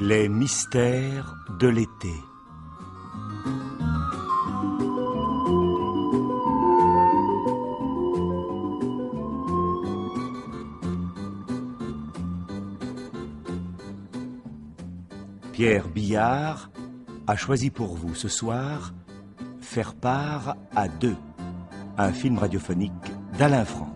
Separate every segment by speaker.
Speaker 1: Les mystères de l'été. Pierre Billard a choisi pour vous ce soir Faire part à deux, un film radiophonique d'Alain Franck.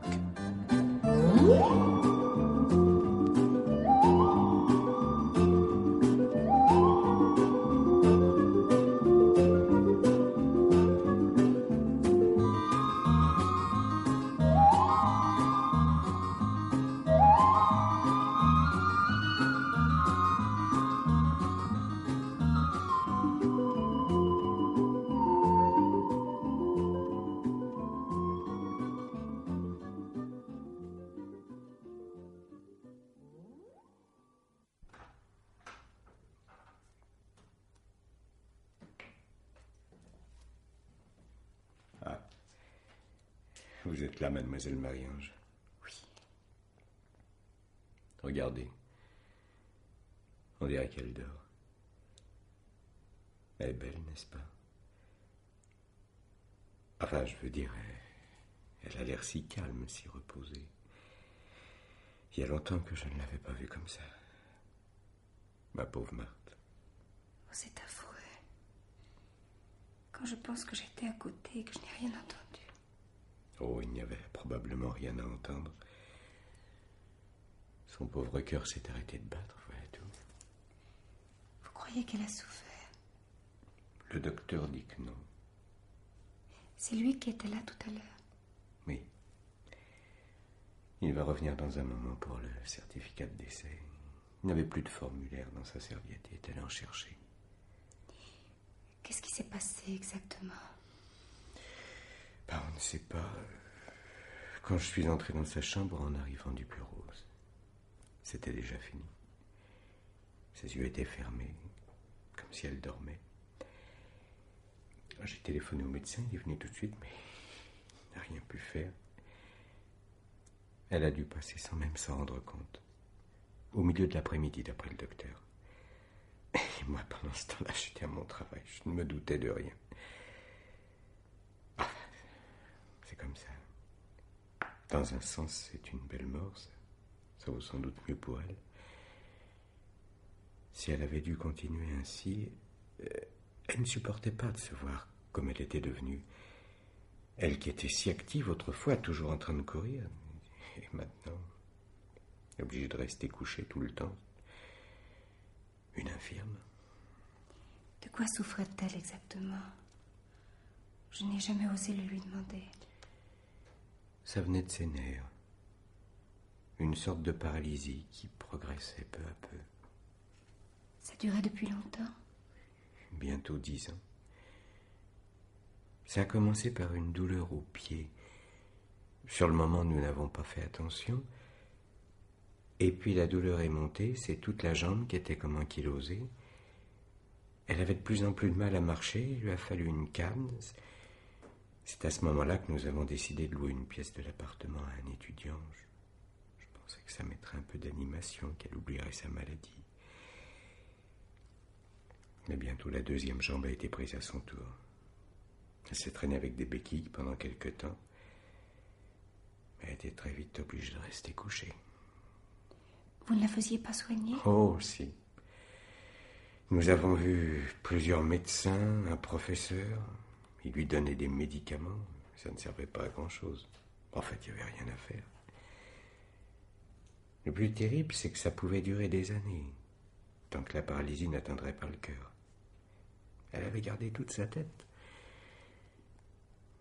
Speaker 2: Vous êtes là, mademoiselle Marie-Ange?
Speaker 3: Oui.
Speaker 2: Regardez. On dirait qu'elle dort. Elle est belle, n'est-ce pas? Enfin, je veux dire, elle a l'air si calme, si reposée. Il y a longtemps que je ne l'avais pas vue comme ça. Ma pauvre Marthe.
Speaker 3: Oh, c'est affreux. Quand je pense que j'étais à côté et que je n'ai rien entendu.
Speaker 2: Oh, il n'y avait probablement rien à entendre. Son pauvre cœur s'est arrêté de battre, voilà tout.
Speaker 3: Vous croyez qu'elle a souffert?
Speaker 2: Le docteur dit que non.
Speaker 3: C'est lui qui était là tout à l'heure.
Speaker 2: Oui. Il va revenir dans un moment pour le certificat de décès. Il n'avait plus de formulaire dans sa serviette. Il est allé en chercher.
Speaker 3: Qu'est-ce qui s'est passé exactement?
Speaker 2: On ne sait pas. Quand je suis entré dans sa chambre en arrivant du bureau, c'était déjà fini. Ses yeux étaient fermés, comme si elle dormait. J'ai téléphoné au médecin, il est venu tout de suite, mais il n'a rien pu faire. Elle a dû passer sans même s'en rendre compte. Au milieu de l'après-midi, d'après le docteur. Et moi, pendant ce temps-là, j'étais à mon travail. Je ne me doutais de rien. C'est comme ça. Dans un sens, c'est une belle mort, ça vaut sans doute mieux pour elle. Si elle avait dû continuer ainsi, elle ne supportait pas de se voir comme elle était devenue. Elle qui était si active autrefois, toujours en train de courir. Et maintenant, obligée de rester couchée tout le temps. Une infirme.
Speaker 3: De quoi souffrait-elle exactement? Je n'ai jamais osé le lui demander.
Speaker 2: Ça venait de ses nerfs. Une sorte de paralysie qui progressait peu à peu.
Speaker 3: Ça durait depuis longtemps?
Speaker 2: Bientôt 10 ans. Ça a commencé par une douleur au pied. Sur le moment, nous n'avons pas fait attention. Et puis la douleur est montée, c'est toute la jambe qui était comme ankylosée. Elle avait de plus en plus de mal à marcher, il lui a fallu une canne. C'est à ce moment-là que nous avons décidé de louer une pièce de l'appartement à un étudiant. Je pensais que ça mettrait un peu d'animation, qu'elle oublierait sa maladie. Mais bientôt la deuxième jambe a été prise à son tour. Elle s'est traînée avec des béquilles pendant quelque temps. Mais elle était très vite obligée de rester couchée.
Speaker 3: Vous ne la faisiez pas soigner?
Speaker 2: Oh, si. Nous avons vu plusieurs médecins, un professeur. Il lui donnait des médicaments. Ça ne servait pas à grand-chose. En fait, il n'y avait rien à faire. Le plus terrible, c'est que ça pouvait durer des années, tant que la paralysie n'atteindrait pas le cœur. Elle avait gardé toute sa tête.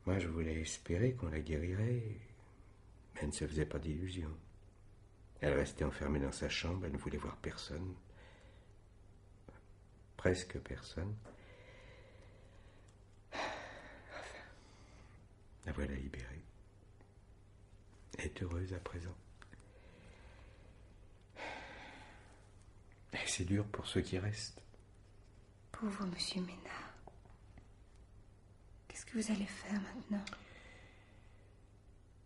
Speaker 2: Moi, je voulais espérer qu'on la guérirait, mais elle ne se faisait pas d'illusions. Elle restait enfermée dans sa chambre, elle ne voulait voir personne. Presque personne. Enfin, la voilà libérée. Elle est heureuse à présent. Et c'est dur pour ceux qui restent.
Speaker 3: Pauvre monsieur Ménard. Qu'est-ce que vous allez faire maintenant?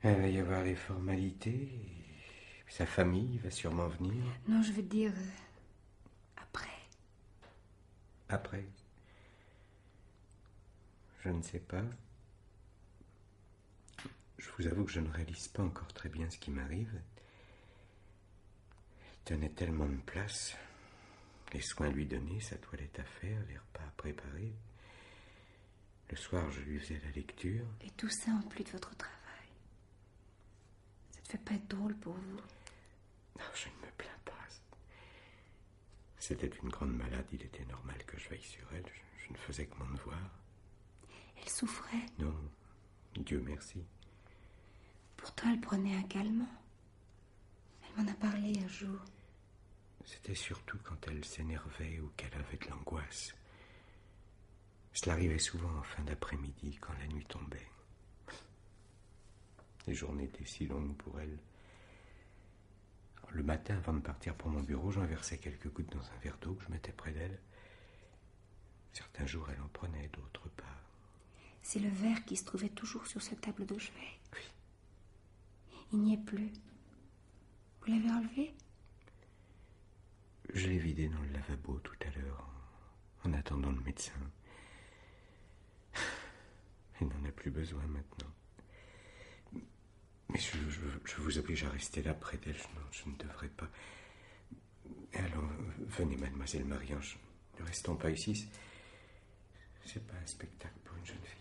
Speaker 2: Il va y avoir les formalités. Sa famille va sûrement venir.
Speaker 3: Non, je veux dire... après.
Speaker 2: Après, je ne sais pas. Je vous avoue que je ne réalise pas encore très bien ce qui m'arrive. Il tenait tellement de place. Les soins à lui donner, sa toilette à faire, les repas à préparer. Le soir, je lui faisais la lecture.
Speaker 3: Et tout ça en plus de votre travail. Ça ne fait pas être drôle pour vous?
Speaker 2: Non, je ne me plains pas. C'était une grande malade, il était normal que je veille sur elle. Je ne faisais que mon devoir.
Speaker 3: Elle souffrait?
Speaker 2: Non, Dieu merci.
Speaker 3: Pourtant, elle prenait un calmant. Elle m'en a parlé un jour.
Speaker 2: C'était surtout quand elle s'énervait ou qu'elle avait de l'angoisse. Cela arrivait souvent en fin d'après-midi, quand la nuit tombait. Les journées étaient si longues pour elle. Alors, le matin, avant de partir pour mon bureau, j'en versais quelques gouttes dans un verre d'eau que je mettais près d'elle. Certains jours, elle en prenait, d'autres pas.
Speaker 3: C'est le verre qui se trouvait toujours sur cette table de chevet.
Speaker 2: Oui.
Speaker 3: Il n'y est plus. Vous l'avez enlevé?
Speaker 2: Je l'ai vidé dans le lavabo tout à l'heure, en attendant le médecin. Il n'en a plus besoin maintenant. Mais je vous oblige à rester là près d'elle. Je ne devrais pas. Alors, venez, mademoiselle Marie-Ange. Ne restons pas ici. C'est pas un spectacle pour une jeune fille.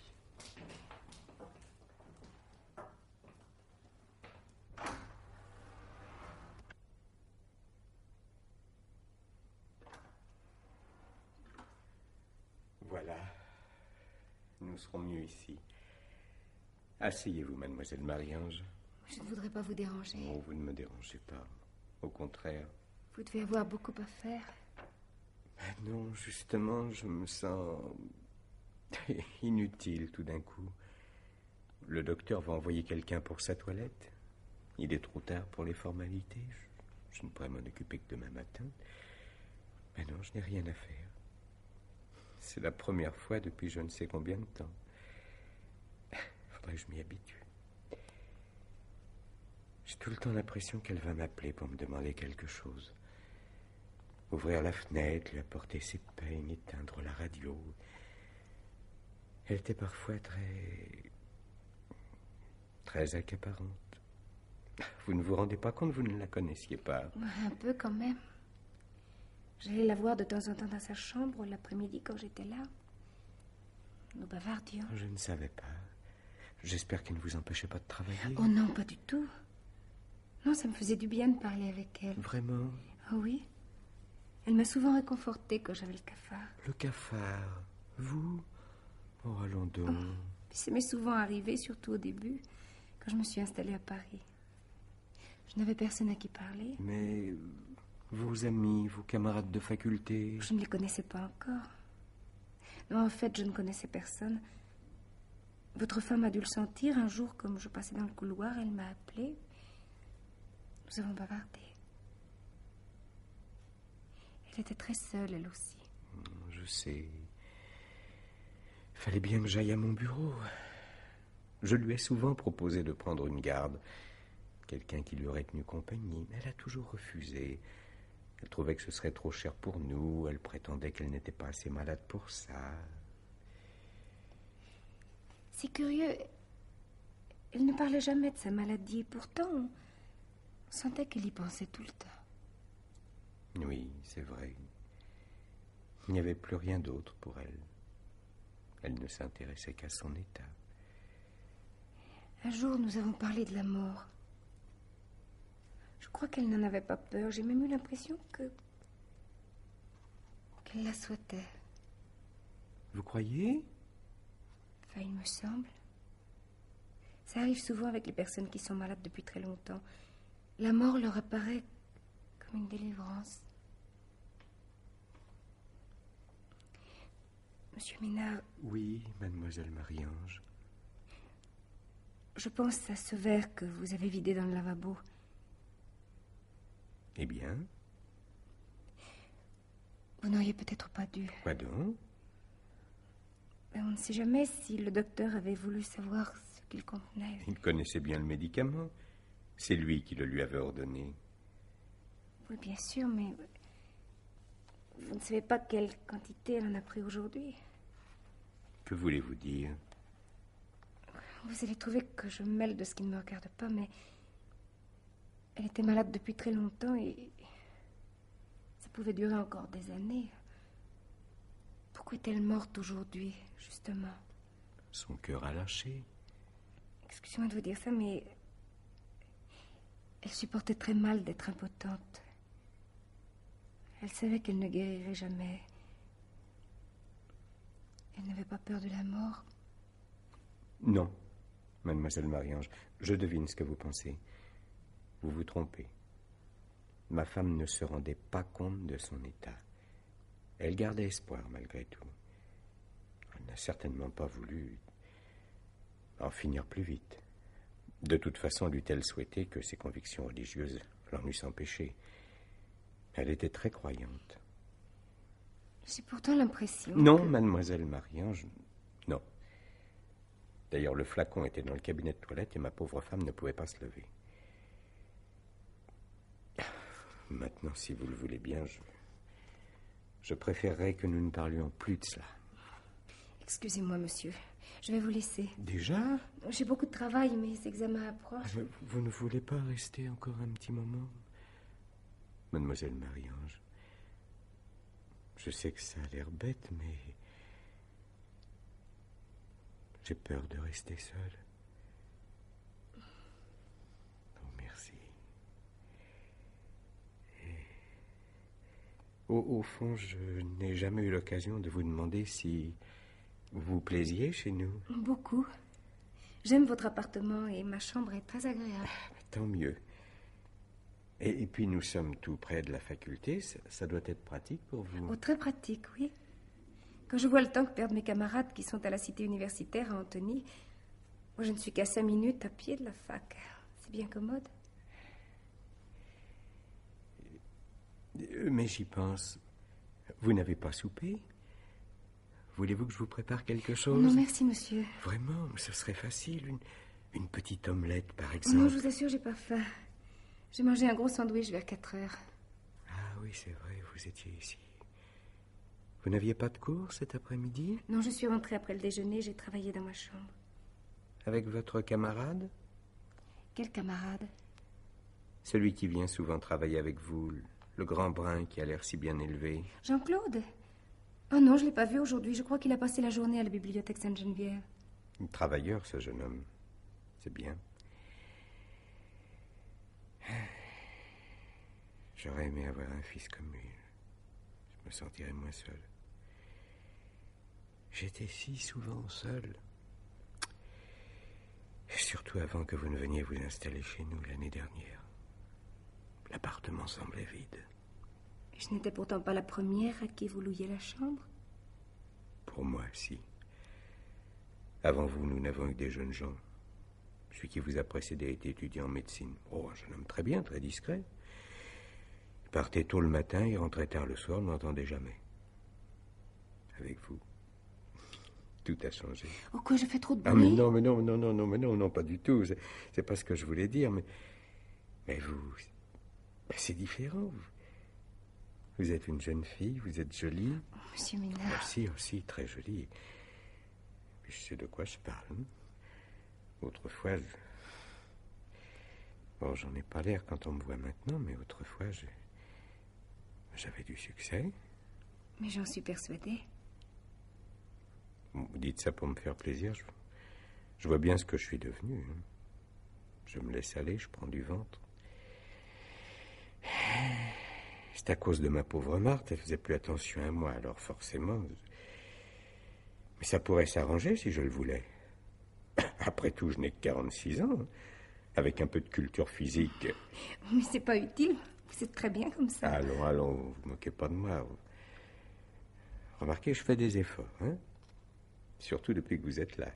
Speaker 2: Voilà. Nous serons mieux ici. Asseyez-vous, mademoiselle Marie-Ange.
Speaker 3: Je ne voudrais pas vous déranger.
Speaker 2: Oh, vous ne me dérangez pas. Au contraire.
Speaker 3: Vous devez avoir beaucoup à faire.
Speaker 2: Ben non, justement, je me sens inutile tout d'un coup. Le docteur va envoyer quelqu'un pour sa toilette. Il est trop tard pour les formalités. Je ne pourrai m'en occuper que demain matin. Mais non, je n'ai rien à faire. C'est la première fois depuis je ne sais combien de temps. Faudrait que je m'y habitue. J'ai tout le temps l'impression qu'elle va m'appeler pour me demander quelque chose. Ouvrir la fenêtre, lui apporter ses peignes, éteindre la radio. Elle était parfois très accaparante. Vous ne vous rendez pas compte, vous ne la connaissiez pas.
Speaker 3: Un peu quand même. J'allais la voir de temps en temps dans sa chambre l'après-midi quand j'étais là. Nous bavardions.
Speaker 2: Je ne savais pas. J'espère qu'elle ne vous empêchait pas de travailler.
Speaker 3: Oh non, pas du tout. Non, ça me faisait du bien de parler avec elle.
Speaker 2: Vraiment?
Speaker 3: Oh oui. Elle m'a souvent réconfortée quand j'avais le cafard.
Speaker 2: Le cafard? Vous? Oh, allons donc.
Speaker 3: Oh, ça m'est souvent arrivé, surtout au début, quand je me suis installée à Paris. Je n'avais personne à qui parler.
Speaker 2: Mais vos amis, vos camarades de faculté?
Speaker 3: Je ne les connaissais pas encore. Non, en fait, je ne connaissais personne. Votre femme a dû le sentir. Un jour, comme je passais dans le couloir, elle m'a appelée. Nous avons bavardé. Elle était très seule, elle aussi.
Speaker 2: Je sais. Fallait bien que j'aille à mon bureau. Je lui ai souvent proposé de prendre une garde. Quelqu'un qui lui aurait tenu compagnie. Mais elle a toujours refusé. Elle trouvait que ce serait trop cher pour nous. Elle prétendait qu'elle n'était pas assez malade pour ça.
Speaker 3: C'est curieux. Elle ne parlait jamais de sa maladie. Pourtant, on sentait qu'elle y pensait tout le temps.
Speaker 2: Oui, c'est vrai. Il n'y avait plus rien d'autre pour elle. Elle ne s'intéressait qu'à son état.
Speaker 3: Un jour, nous avons parlé de la mort. Je crois qu'elle n'en avait pas peur. J'ai même eu l'impression qu'elle la souhaitait.
Speaker 2: Vous croyez?
Speaker 3: Enfin, il me semble. Ça arrive souvent avec les personnes qui sont malades depuis très longtemps. La mort leur apparaît comme une délivrance. Monsieur Minard.
Speaker 2: Oui, mademoiselle Marie-Ange.
Speaker 3: Je pense à ce verre que vous avez vidé dans le lavabo.
Speaker 2: Eh bien?
Speaker 3: Vous n'auriez peut-être pas dû.
Speaker 2: Quoi donc?
Speaker 3: On ne sait jamais si le docteur avait voulu savoir ce qu'il contenait.
Speaker 2: Il connaissait bien le médicament. C'est lui qui le lui avait ordonné.
Speaker 3: Oui, bien sûr, mais Vous ne savez pas quelle quantité elle en a pris aujourd'hui.
Speaker 2: Que voulez-vous dire?
Speaker 3: Vous allez trouver que je me mêle de ce qui ne me regarde pas, mais elle était malade depuis très longtemps et ça pouvait durer encore des années. Pourquoi est-elle morte aujourd'hui, justement?
Speaker 2: Son cœur a lâché.
Speaker 3: Excusez-moi de vous dire ça, mais elle supportait très mal d'être impotente. Elle savait qu'elle ne guérirait jamais. Elle n'avait pas peur de la mort.
Speaker 2: Non, mademoiselle Marie-Ange, je devine ce que vous pensez. Vous vous trompez. Ma femme ne se rendait pas compte de son état. Elle gardait espoir malgré tout. Elle n'a certainement pas voulu en finir plus vite. De toute façon, l'eût-elle souhaité que ses convictions religieuses l'en eussent empêchée. Elle était très croyante.
Speaker 3: J'ai pourtant l'impression
Speaker 2: Non,
Speaker 3: que...
Speaker 2: mademoiselle Marie-Ange, non. D'ailleurs, le flacon était dans le cabinet de toilette et ma pauvre femme ne pouvait pas se lever. Maintenant, si vous le voulez bien, je préférerais que nous ne parlions plus de cela.
Speaker 3: Excusez-moi, monsieur. Je vais vous laisser.
Speaker 2: Déjà?
Speaker 3: J'ai beaucoup de travail, mes examens approchent.
Speaker 2: Vous ne voulez pas rester encore un petit moment? Mademoiselle Marie-Ange, je sais que ça a l'air bête, mais j'ai peur de rester seule. Oh, merci. Au fond, je n'ai jamais eu l'occasion de vous demander si vous vous plaisiez chez nous.
Speaker 3: Beaucoup. J'aime votre appartement et ma chambre est très agréable.
Speaker 2: Tant mieux. Et puis nous sommes tout près de la faculté, ça doit être pratique pour vous.
Speaker 3: Oh, très pratique, oui. Quand je vois le temps que perdent mes camarades qui sont à la cité universitaire à Antony, moi je ne suis qu'à 5 minutes à pied de la fac. C'est bien commode.
Speaker 2: Mais j'y pense. Vous n'avez pas soupé? Voulez-vous que je vous prépare quelque chose?
Speaker 3: Non, merci, monsieur.
Speaker 2: Vraiment, ce serait facile. Une petite omelette, par exemple.
Speaker 3: Non, je vous assure, j'ai pas faim. J'ai mangé un gros sandwich vers 4 heures.
Speaker 2: Ah oui, c'est vrai, vous étiez ici. Vous n'aviez pas de cours cet après-midi?
Speaker 3: Non, je suis rentrée après le déjeuner, j'ai travaillé dans ma chambre.
Speaker 2: Avec votre camarade?
Speaker 3: Quel camarade?
Speaker 2: Celui qui vient souvent travailler avec vous, le grand brun qui a l'air si bien élevé.
Speaker 3: Jean-Claude? Oh non, je ne l'ai pas vu aujourd'hui. Je crois qu'il a passé la journée à la bibliothèque Sainte-Geneviève.
Speaker 2: Un travailleur, ce jeune homme. C'est bien. J'aurais aimé avoir un fils comme lui. Je me sentirais moins seul. J'étais si souvent seul. Et surtout avant que vous ne veniez vous installer chez nous l'année dernière. L'appartement semblait vide.
Speaker 3: Je n'étais pourtant pas la première à qui vous louiez la chambre.
Speaker 2: Pour moi, si. Avant vous, nous n'avons eu que des jeunes gens. Celui qui vous a précédé était étudiant en médecine. Oh, un jeune homme très bien, très discret. Il partait tôt le matin, il rentrait tard le soir, on ne l'entendait jamais. Avec vous, tout a changé.
Speaker 3: Oh, quoi, je fais trop de bruit?
Speaker 2: Ah, mais non, pas du tout. C'est pas ce que je voulais dire, mais vous... c'est différent. Vous êtes une jeune fille, vous êtes jolie.
Speaker 3: Oh, monsieur Minard.
Speaker 2: Aussi, très jolie. Je sais de quoi je parle. Autrefois, bon, j'en ai pas l'air quand on me voit maintenant, mais autrefois, j'avais du succès.
Speaker 3: Mais j'en suis persuadée.
Speaker 2: Vous dites ça pour me faire plaisir. Je vois bien ce que je suis devenu. Je me laisse aller, je prends du ventre. C'est à cause de ma pauvre Marthe, elle faisait plus attention à moi, alors forcément... Mais ça pourrait s'arranger si je le voulais. Après tout, je n'ai que 46 ans. Avec un peu de culture physique...
Speaker 3: Mais c'est pas utile, vous êtes très bien comme ça.
Speaker 2: Allons, vous ne moquez pas de moi. Remarquez, je fais des efforts, hein? Surtout depuis que vous êtes là.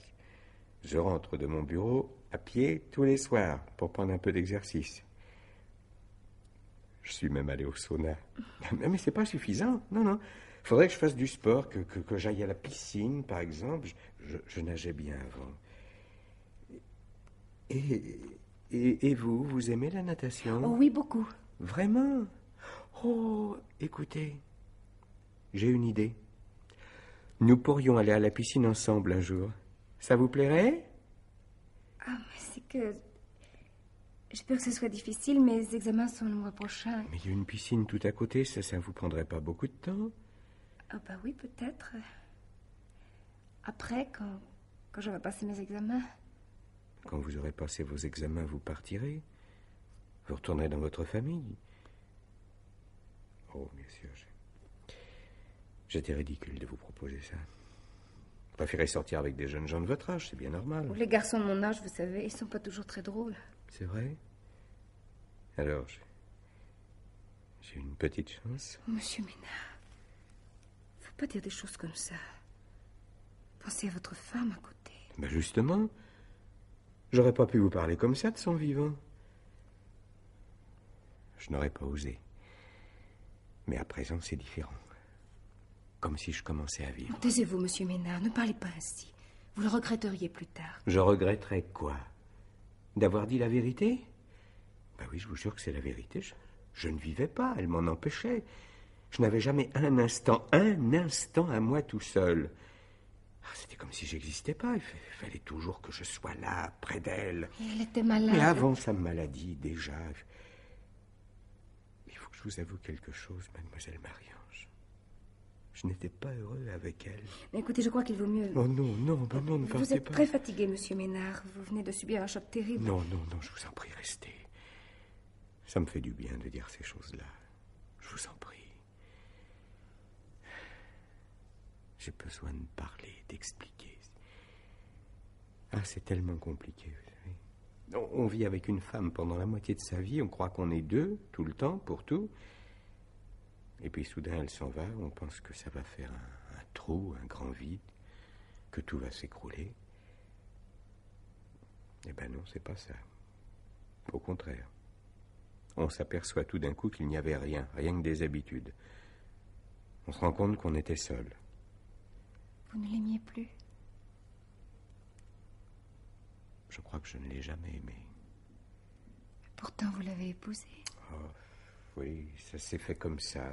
Speaker 2: Je rentre de mon bureau à pied tous les soirs pour prendre un peu d'exercice. Je suis même allé au sauna. Mais c'est pas suffisant. Non. Faudrait que je fasse du sport, que j'aille à la piscine, par exemple. Je nageais bien avant. Et vous aimez la natation?
Speaker 3: Oh oui, beaucoup.
Speaker 2: Vraiment? Oh, écoutez, j'ai une idée. Nous pourrions aller à la piscine ensemble un jour. Ça vous plairait?
Speaker 3: Ah, mais c'est que... J'ai peur que ce soit difficile, mes examens sont le mois prochain.
Speaker 2: Mais il y a une piscine tout à côté, ça vous prendrait pas beaucoup de temps?
Speaker 3: Ah bah oui, peut-être. Après, quand je vais passer mes examens.
Speaker 2: Quand vous aurez passé vos examens, vous partirez. Vous retournerez dans votre famille. Oh, bien sûr, j'étais ridicule de vous proposer ça. Vous préférez sortir avec des jeunes gens de votre âge, c'est bien normal.
Speaker 3: Les garçons de mon âge, vous savez, ils sont pas toujours très drôles.
Speaker 2: C'est vrai? Alors, j'ai une petite chance.
Speaker 3: Monsieur Ménard, faut pas dire des choses comme ça. Pensez à votre femme à côté.
Speaker 2: Ben justement, j'aurais pas pu vous parler comme ça de son vivant. Je n'aurais pas osé. Mais à présent, c'est différent. Comme si je commençais à vivre.
Speaker 3: Taisez-vous, monsieur Ménard, ne parlez pas ainsi. Vous le regretteriez plus tard.
Speaker 2: Je regretterais quoi? D'avoir dit la vérité? Ben oui, je vous jure que c'est la vérité. Je ne vivais pas, elle m'en empêchait. Je n'avais jamais un instant à moi tout seul. C'était comme si j'existais pas. Il fallait toujours que je sois là, près d'elle.
Speaker 3: Et elle était malade.
Speaker 2: Mais avant sa maladie, déjà. Il faut que je vous avoue quelque chose, mademoiselle Marie-Ange. Je n'étais pas heureux avec elle.
Speaker 3: Mais écoutez, je crois qu'il vaut mieux...
Speaker 2: Oh non, ne partez pas.
Speaker 3: Vous êtes très fatigué, monsieur Ménard. Vous venez de subir un choc terrible.
Speaker 2: Non, je vous en prie, restez. Ça me fait du bien de dire ces choses-là. Je vous en prie. J'ai besoin de parler, d'expliquer. Ah, c'est tellement compliqué, vous savez. On vit avec une femme pendant la moitié de sa vie. On croit qu'on est deux, tout le temps, pour tout. Et puis soudain, elle s'en va. On pense que ça va faire un trou, un grand vide, que tout va s'écrouler. Eh ben non, c'est pas ça. Au contraire. On s'aperçoit tout d'un coup qu'il n'y avait rien que des habitudes. On se rend compte qu'on était seul.
Speaker 3: Vous ne l'aimiez plus?
Speaker 2: Je crois que je ne l'ai jamais aimé.
Speaker 3: Pourtant, vous l'avez épousé.
Speaker 2: Oh, oui, ça s'est fait comme ça.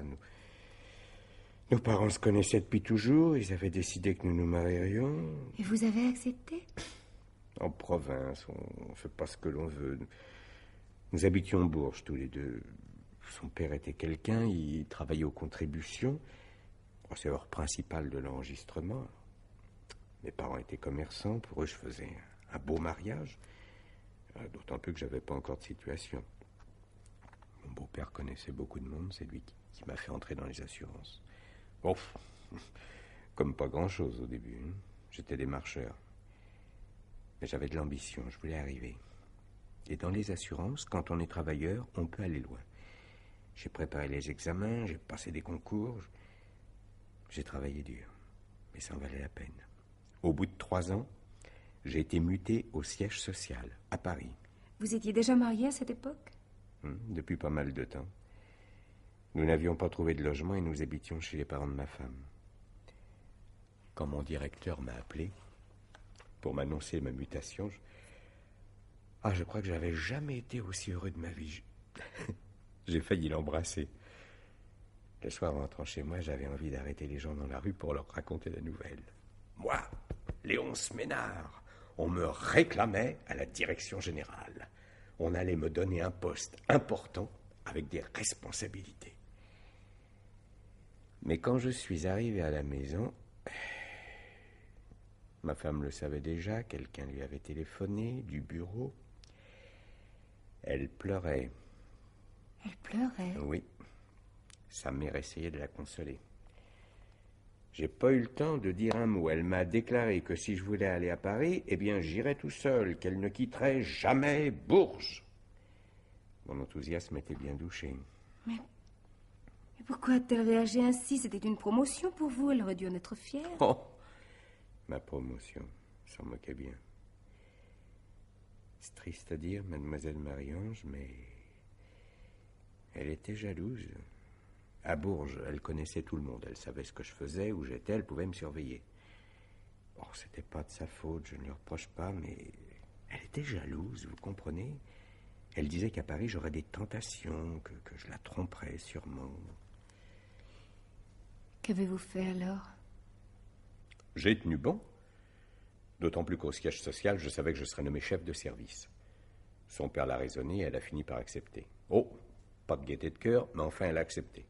Speaker 2: Nos parents se connaissaient depuis toujours. Ils avaient décidé que nous nous marierions.
Speaker 3: Et vous avez accepté?
Speaker 2: En province, on fait pas ce que l'on veut. Nous habitions Bourges tous les deux. Son père était quelqu'un, il travaillait aux contributions. C'est l'heure principale de l'enregistrement. Mes parents étaient commerçants, pour eux je faisais un beau mariage. D'autant plus que j'avais pas encore de situation. Mon beau-père connaissait beaucoup de monde, c'est lui qui m'a fait entrer dans les assurances. Bon, comme pas grand-chose au début. J'étais démarcheur. Mais j'avais de l'ambition, je voulais arriver. Et dans les assurances, quand on est travailleur, on peut aller loin. J'ai préparé les examens, j'ai passé des concours. J'ai travaillé dur, mais ça en valait la peine. Au bout de 3 ans, j'ai été muté au siège social, à Paris.
Speaker 3: Vous étiez déjà marié à cette époque?
Speaker 2: Depuis pas mal de temps. Nous n'avions pas trouvé de logement et nous habitions chez les parents de ma femme. Quand mon directeur m'a appelé pour m'annoncer ma mutation, je crois que j'avais jamais été aussi heureux de ma vie. J'ai failli l'embrasser. Le soir, en rentrant chez moi, j'avais envie d'arrêter les gens dans la rue pour leur raconter la nouvelle. Moi, Léonce Ménard, on me réclamait à la direction générale. On allait me donner un poste important avec des responsabilités. Mais quand je suis arrivé à la maison, ma femme le savait déjà, quelqu'un lui avait téléphoné du bureau. Elle pleurait.
Speaker 3: Elle pleurait?
Speaker 2: Oui. Sa mère essayait de la consoler. J'ai pas eu le temps de dire un mot. Elle m'a déclaré que si je voulais aller à Paris, eh bien j'irais tout seul, qu'elle ne quitterait jamais Bourges. Mon enthousiasme était bien douché.
Speaker 3: Mais pourquoi a-t-elle réagi ainsi? C'était une promotion pour vous, elle aurait dû en être fière.
Speaker 2: Oh, ma promotion, s'en moquait bien. C'est triste à dire, mademoiselle Marie-Ange, mais elle était jalouse. À Bourges, elle connaissait tout le monde. Elle savait ce que je faisais, où j'étais, elle pouvait me surveiller. Bon, c'était pas de sa faute, je ne lui reproche pas, mais elle était jalouse, vous comprenez? Elle disait qu'à Paris, j'aurais des tentations, que je la tromperais sûrement.
Speaker 3: Qu'avez-vous fait alors?
Speaker 4: J'ai tenu bon. D'autant plus qu'au siège social, je savais que je serais nommé chef de service. Son père l'a raisonné et elle a fini par accepter. Oh, pas de gaieté de cœur, mais enfin elle a accepté.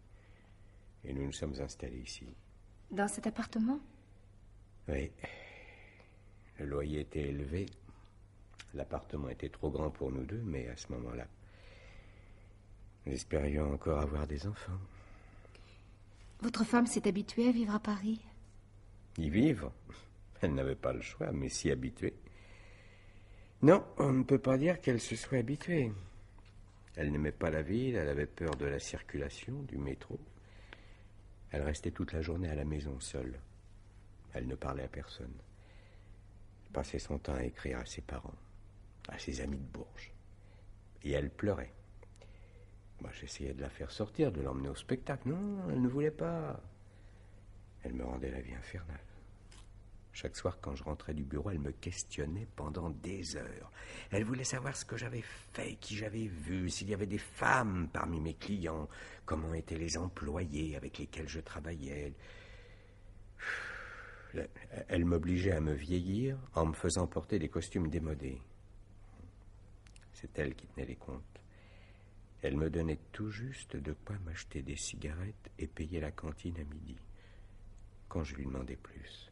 Speaker 4: Et nous nous sommes installés ici.
Speaker 3: Dans cet appartement?
Speaker 4: Oui. Le loyer était élevé. L'appartement était trop grand pour nous deux, mais à ce moment-là, nous espérions encore avoir des enfants.
Speaker 3: Votre femme s'est habituée à vivre à Paris?
Speaker 4: Y vivre? Elle n'avait pas le choix, mais s'y habituer. Non, on ne peut pas dire qu'elle se soit habituée. Elle n'aimait pas la ville, elle avait peur de la circulation, du métro. Elle restait toute la journée à la maison seule. Elle ne parlait à personne. Elle passait son temps à écrire à ses parents, à ses amis de Bourges. Et elle pleurait. Moi, j'essayais de la faire sortir, de l'emmener au spectacle. Non, elle ne voulait pas. Elle me rendait la vie infernale. Chaque soir, quand je rentrais du bureau, elle me questionnait pendant des heures. Elle voulait savoir ce que j'avais fait, qui j'avais vu, s'il y avait des femmes parmi mes clients, comment étaient les employés avec lesquels je travaillais. Elle m'obligeait à me vieillir en me faisant porter des costumes démodés. C'est elle qui tenait les comptes. Elle me donnait tout juste de quoi m'acheter des cigarettes et payer la cantine à midi. Quand je lui demandais plus,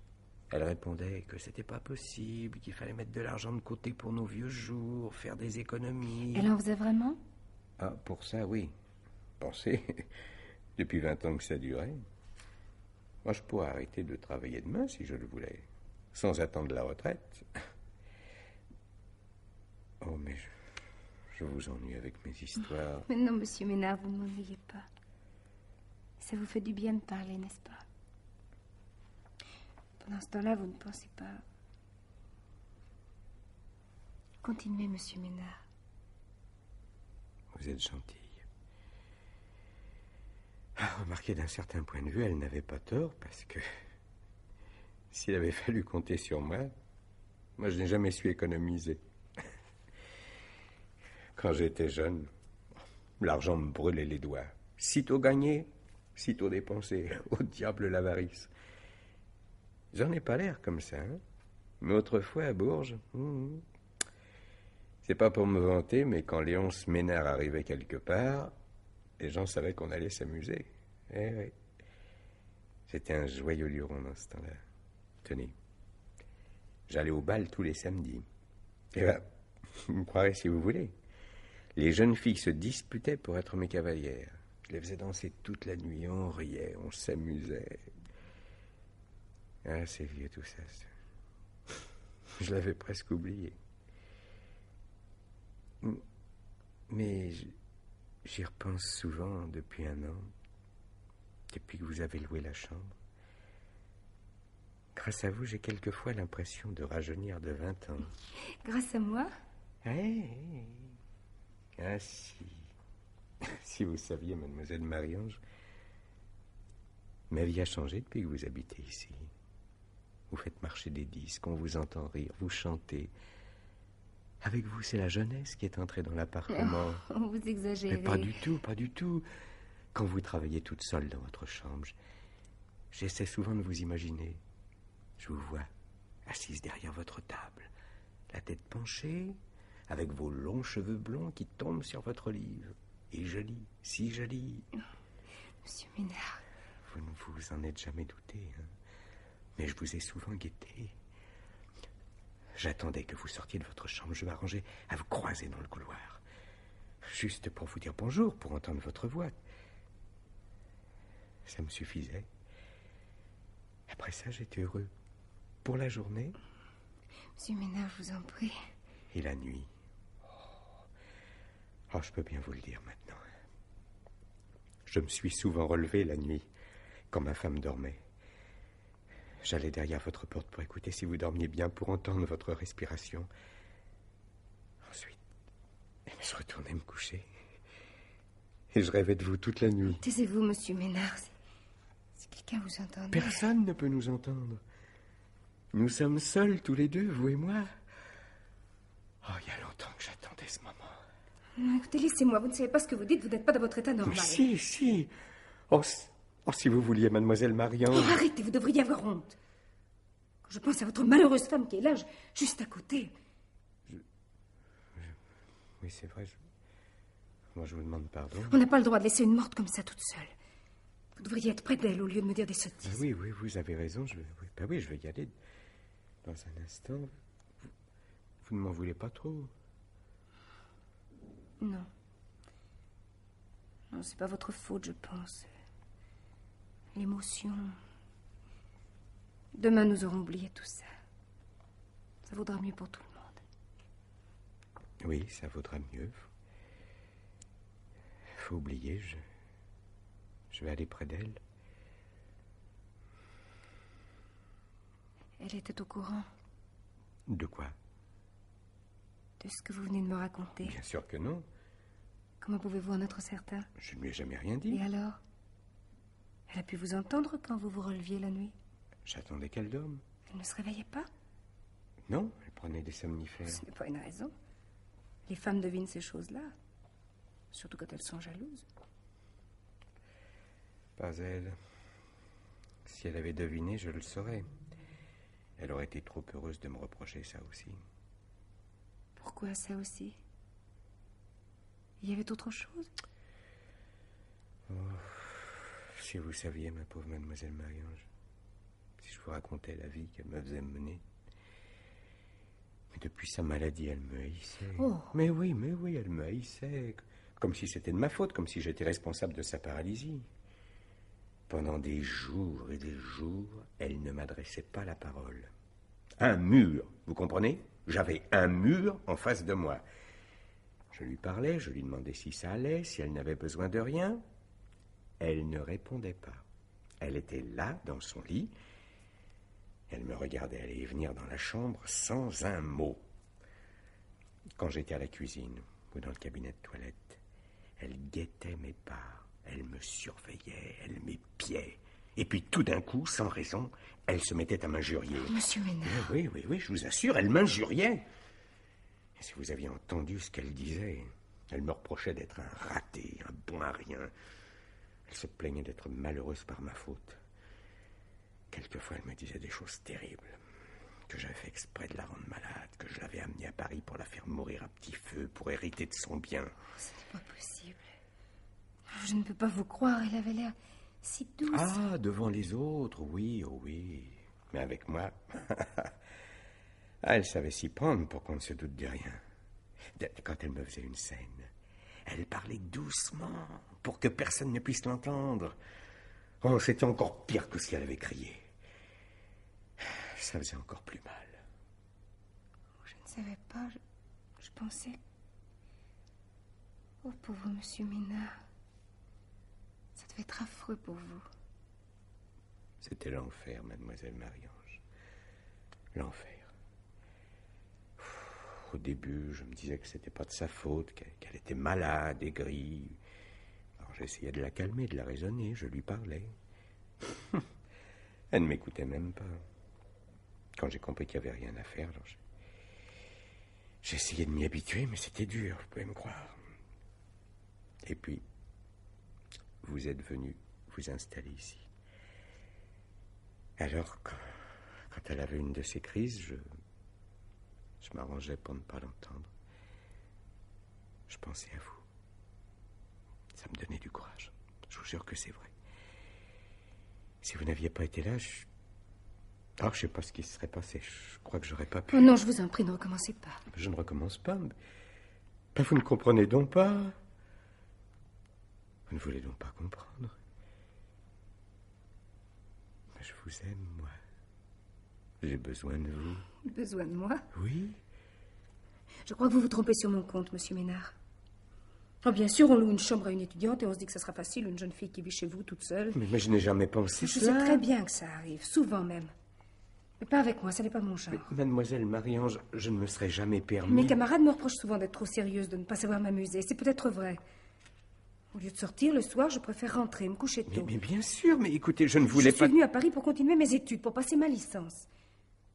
Speaker 4: elle répondait que c'était pas possible, qu'il fallait mettre de l'argent de côté pour nos vieux jours, faire des économies.
Speaker 3: Elle en faisait vraiment?
Speaker 4: Ah, pour ça, oui. Pensez, depuis 20 ans que ça durait. Moi, je pourrais arrêter de travailler demain si je le voulais, sans attendre la retraite. Oh, mais je vous ennuie avec mes histoires.
Speaker 3: Mais non, monsieur Ménard, vous ne m'ennuyez pas. Ça vous fait du bien de parler, n'est-ce pas? Pendant ce temps-là, vous ne pensez pas... Continuez, monsieur Ménard.
Speaker 4: Vous êtes gentille. Ah, remarquez, d'un certain point de vue, elle n'avait pas tort, parce que s'il avait fallu compter sur moi, je n'ai jamais su économiser. Quand j'étais jeune, l'argent me brûlait les doigts. Sitôt gagné, sitôt dépensé. Au diable l'avarice. J'en ai pas l'air comme ça, hein? Mais autrefois à Bourges, c'est pas pour me vanter, mais quand Léonce Ménard arrivait quelque part, les gens savaient qu'on allait s'amuser. Eh oui. C'était un joyeux luron dans ce temps-là. Tenez, j'allais au bal tous les samedis. Et ben, vous me croirez si vous voulez. Les jeunes filles se disputaient pour être mes cavalières. Je les faisais danser toute la nuit, on riait, on s'amusait. Ah, c'est vieux tout ça. Je l'avais presque oublié. Mais j'y repense souvent depuis un an, depuis que vous avez loué la chambre. Grâce à vous, j'ai quelquefois l'impression de rajeunir de 20 ans.
Speaker 3: Grâce à moi?
Speaker 4: Oui. Ah si. Si vous saviez, mademoiselle Marie-Ange, ma vie a changé depuis que vous habitez ici. Vous faites marcher des disques, on vous entend rire, vous chantez. Avec vous, c'est la jeunesse qui est entrée dans l'appartement.
Speaker 3: Oh, vous exagérez.
Speaker 4: Mais pas du tout, pas du tout. Quand vous travaillez toute seule dans votre chambre, j'essaie souvent de vous imaginer. Je vous vois assise derrière votre table, la tête penchée, avec vos longs cheveux blonds qui tombent sur votre livre. Et jolie, si jolie.
Speaker 3: Monsieur Ménard.
Speaker 4: Vous ne vous en êtes jamais douté, hein? Mais je vous ai souvent guetté. J'attendais que vous sortiez de votre chambre. Je m'arrangeais à vous croiser dans le couloir. Juste pour vous dire bonjour, pour entendre votre voix. Ça me suffisait. Après ça, j'étais heureux. Pour la journée.
Speaker 3: Monsieur Ménard, je vous en prie.
Speaker 4: Et la nuit. Oh, je peux bien vous le dire maintenant. Je me suis souvent relevé la nuit, quand ma femme dormait. J'allais derrière votre porte pour écouter si vous dormiez bien, pour entendre votre respiration. Ensuite, je retournais me coucher. Et je rêvais de vous toute la nuit.
Speaker 3: Taisez-vous, monsieur Ménard. Si quelqu'un vous entendait...
Speaker 4: Personne ne peut nous entendre. Nous sommes seuls, tous les deux, vous et moi. Oh, il y a longtemps que j'attendais ce moment. Non,
Speaker 3: écoutez, laissez-moi. Vous ne savez pas ce que vous dites. Vous n'êtes pas dans votre état normal.
Speaker 4: Si. Oh, Oh, si vous vouliez, mademoiselle Mariange.
Speaker 3: Oh, arrêtez, vous devriez avoir honte. Quand je pense à votre malheureuse femme qui est là, juste à côté.
Speaker 4: Oui, c'est vrai. Moi, je vous demande pardon.
Speaker 3: On n'a pas le droit de laisser une morte comme ça toute seule. Vous devriez être près d'elle au lieu de me dire des sottises.
Speaker 4: Oui, vous avez raison. Je vais y aller dans un instant. Vous ne m'en voulez pas trop?
Speaker 3: Non. Non, c'est pas votre faute, je pense. L'émotion. Demain, nous aurons oublié tout ça. Ça vaudra mieux pour tout le monde.
Speaker 4: Oui, ça vaudra mieux. Faut oublier, je vais aller près d'elle.
Speaker 3: Elle était au courant.
Speaker 4: De quoi?
Speaker 3: De ce que vous venez de me raconter.
Speaker 4: Bien sûr que non.
Speaker 3: Comment pouvez-vous en être certain?
Speaker 4: Je ne lui ai jamais rien dit.
Speaker 3: Et alors? Elle a pu vous entendre quand vous vous releviez la nuit?
Speaker 4: J'attendais qu'elle dorme.
Speaker 3: Elle ne se réveillait pas?
Speaker 4: Non, elle prenait des somnifères.
Speaker 3: Ce n'est pas une raison. Les femmes devinent ces choses-là. Surtout quand elles sont jalouses.
Speaker 4: Pas elle. Si elle avait deviné, je le saurais. Elle aurait été trop heureuse de me reprocher ça aussi.
Speaker 3: Pourquoi ça aussi? Il y avait autre chose?
Speaker 4: Oh, si vous saviez, ma pauvre mademoiselle Marie-Ange, si je vous racontais la vie qu'elle me faisait mener. Mais depuis sa maladie, elle me haïssait.
Speaker 3: Oh.
Speaker 4: Mais oui, elle me haïssait. Comme si c'était de ma faute, comme si j'étais responsable de sa paralysie. Pendant des jours et des jours, elle ne m'adressait pas la parole. Un mur, vous comprenez? J'avais un mur en face de moi. Je lui parlais, je lui demandais si ça allait, si elle n'avait besoin de rien. Elle ne répondait pas. Elle était là, dans son lit. Elle me regardait aller et venir dans la chambre sans un mot. Quand j'étais à la cuisine ou dans le cabinet de toilette, elle guettait mes pas. Elle me surveillait, elle m'épiait. Et puis tout d'un coup, sans raison, elle se mettait à m'injurier.
Speaker 3: Monsieur Ménard.
Speaker 4: Oui, je vous assure, elle m'injuriait. Et si vous aviez entendu ce qu'elle disait, elle me reprochait d'être un raté, un bon à rien. Elle se plaignait d'être malheureuse par ma faute. Quelquefois, elle me disait des choses terribles. Que j'avais fait exprès de la rendre malade, que je l'avais amenée à Paris pour la faire mourir à petit feu, pour hériter de son bien.
Speaker 3: Ce n'est pas possible. Je ne peux pas vous croire, elle avait l'air si douce.
Speaker 4: Ah, devant les autres, oui, oh oui. Mais avec moi, elle savait s'y prendre pour qu'on ne se doute de rien. Quand elle me faisait une scène, elle parlait doucement, pour que personne ne puisse l'entendre. Oh, c'était encore pire que si elle avait crié. Ça faisait encore plus mal.
Speaker 3: Je ne savais pas, je pensais... Oh, pauvre monsieur Ménard. Ça devait être affreux pour vous.
Speaker 4: C'était l'enfer, mademoiselle Marie-Ange. L'enfer. Au début, je me disais que c'était pas de sa faute, qu'elle était malade, aigrie. Alors j'essayais de la calmer, de la raisonner, je lui parlais. Elle ne m'écoutait même pas. Quand j'ai compris qu'il n'y avait rien à faire, alors j'ai essayé de m'y habituer, mais c'était dur, vous pouvez me croire. Et puis, vous êtes venu vous installer ici. Alors, quand elle avait une de ces crises, je m'arrangeais pour ne pas l'entendre. Je pensais à vous. Ça me donnait du courage. Je vous jure que c'est vrai. Si vous n'aviez pas été là, je ne sais pas ce qui se serait passé. Je crois que j'aurais pas pu...
Speaker 3: Oh non, je vous en prie, ne recommencez pas.
Speaker 4: Je ne recommence pas. Mais vous ne comprenez donc pas. Vous ne voulez donc pas comprendre. Mais je vous aime, moi. J'ai besoin de vous.
Speaker 3: Besoin de moi?
Speaker 4: Oui.
Speaker 3: Je crois que vous vous trompez sur mon compte, monsieur Ménard. Oh, bien sûr, on loue une chambre à une étudiante et on se dit que ça sera facile, une jeune fille qui vit chez vous toute seule.
Speaker 4: Mais je n'ai jamais pensé
Speaker 3: Je
Speaker 4: cela.
Speaker 3: sais très bien que ça arrive, souvent même. Mais pas avec moi, ça n'est pas mon genre.
Speaker 4: Mais, mademoiselle Marie-Ange, je ne me serais jamais permis...
Speaker 3: Mes camarades me reprochent souvent d'être trop sérieuse, de ne pas savoir m'amuser. C'est peut-être vrai. Au lieu de sortir le soir, je préfère rentrer, me coucher tôt.
Speaker 4: Mais bien sûr, mais écoutez, je ne voulais
Speaker 3: Je
Speaker 4: pas...
Speaker 3: suis venue à Paris pour continuer mes études, pour passer ma licence.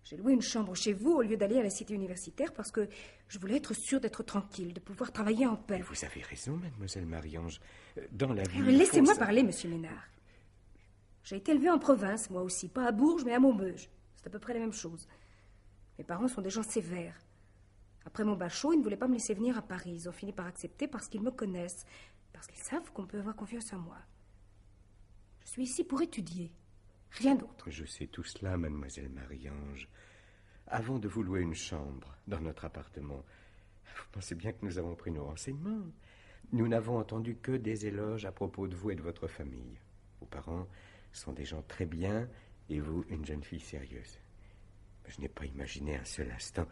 Speaker 3: J'ai loué une chambre chez vous au lieu d'aller à la cité universitaire parce que je voulais être sûre d'être tranquille, de pouvoir travailler en paix.
Speaker 4: Mais vous avez raison, mademoiselle Marie-Ange. Dans la vie...
Speaker 3: Laissez-moi parler, monsieur Ménard. J'ai été élevée en province, moi aussi. Pas à Bourges, mais à Maubeuge. C'est à peu près la même chose. Mes parents sont des gens sévères. Après mon bachot, ils ne voulaient pas me laisser venir à Paris. Ils ont fini par accepter parce qu'ils me connaissent. Parce qu'ils savent qu'on peut avoir confiance en moi. Je suis ici pour étudier. Rien d'autre.
Speaker 4: Je sais tout cela, mademoiselle Marie-Ange. Avant de vous louer une chambre dans notre appartement, vous pensez bien que nous avons pris nos renseignements. Nous n'avons entendu que des éloges à propos de vous et de votre famille. Vos parents sont des gens très bien et vous, une jeune fille sérieuse. Je n'ai pas imaginé un seul instant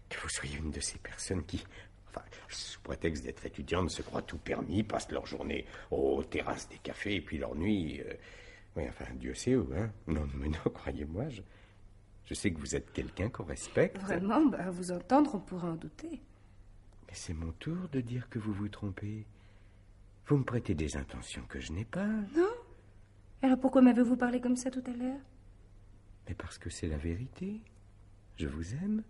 Speaker 4: que vous soyez une de ces personnes qui, enfin, sous prétexte d'être étudiantes, se croient tout permis, passent leur journée aux terrasses des cafés et puis leur nuit... Oui, enfin, Dieu sait où, hein. Non, mais non, croyez-moi, je sais que vous êtes quelqu'un qu'on respecte.
Speaker 3: Vraiment, à vous entendre, on pourrait en douter.
Speaker 4: Mais c'est mon tour de dire que vous vous trompez. Vous me prêtez des intentions que je n'ai pas.
Speaker 3: Non? Alors pourquoi m'avez-vous parlé comme ça tout à l'heure?
Speaker 4: Mais parce que c'est la vérité. Je vous aime.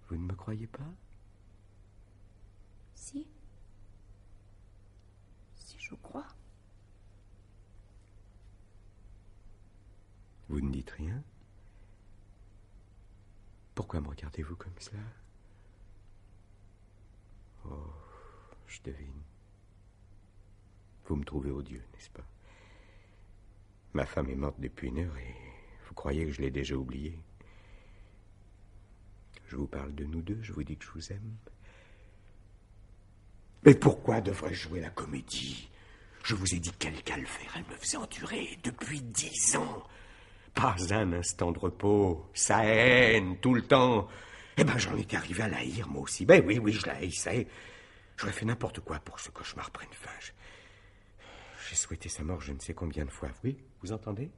Speaker 4: Vous ne me croyez pas?
Speaker 3: Si. Si, je crois.
Speaker 4: Vous ne dites rien? Pourquoi me regardez-vous comme cela? Oh, je devine. Vous me trouvez odieux, n'est-ce pas? Ma femme est morte depuis 1 heure et vous croyez que je l'ai déjà oubliée? Je vous parle de nous deux, je vous dis que je vous aime. Mais pourquoi devrais-je jouer la comédie? Je vous ai dit quel calvaire elle me faisait endurer depuis 10 ans. Pas un instant de repos, sa haine, tout le temps. Eh ben, j'en étais arrivé à la haïr, moi aussi. Ben oui, je la haïssais. J'aurais fait n'importe quoi pour que ce cauchemar prenne fin. J'ai souhaité sa mort je ne sais combien de fois. Oui, vous entendez?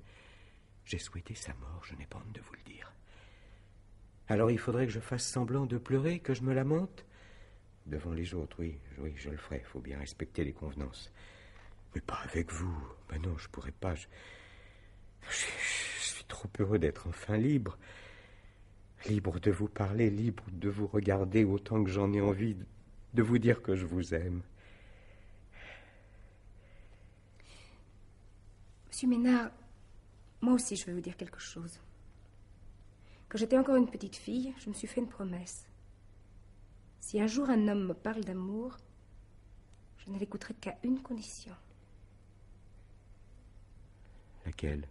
Speaker 4: J'ai souhaité sa mort, je n'ai pas honte de vous le dire. Alors il faudrait que je fasse semblant de pleurer, que je me lamente? Devant les autres, oui, je le ferai. Il faut bien respecter les convenances. Mais pas avec vous. Ben non, je pourrais pas. Je suis trop heureux d'être enfin libre. Libre de vous parler, libre de vous regarder autant que j'en ai envie, de vous dire que je vous aime.
Speaker 3: Monsieur Ménard, moi aussi je vais vous dire quelque chose. Quand j'étais encore une petite fille, je me suis fait une promesse. Si un jour un homme me parle d'amour, je ne l'écouterai qu'à une condition.
Speaker 4: Laquelle?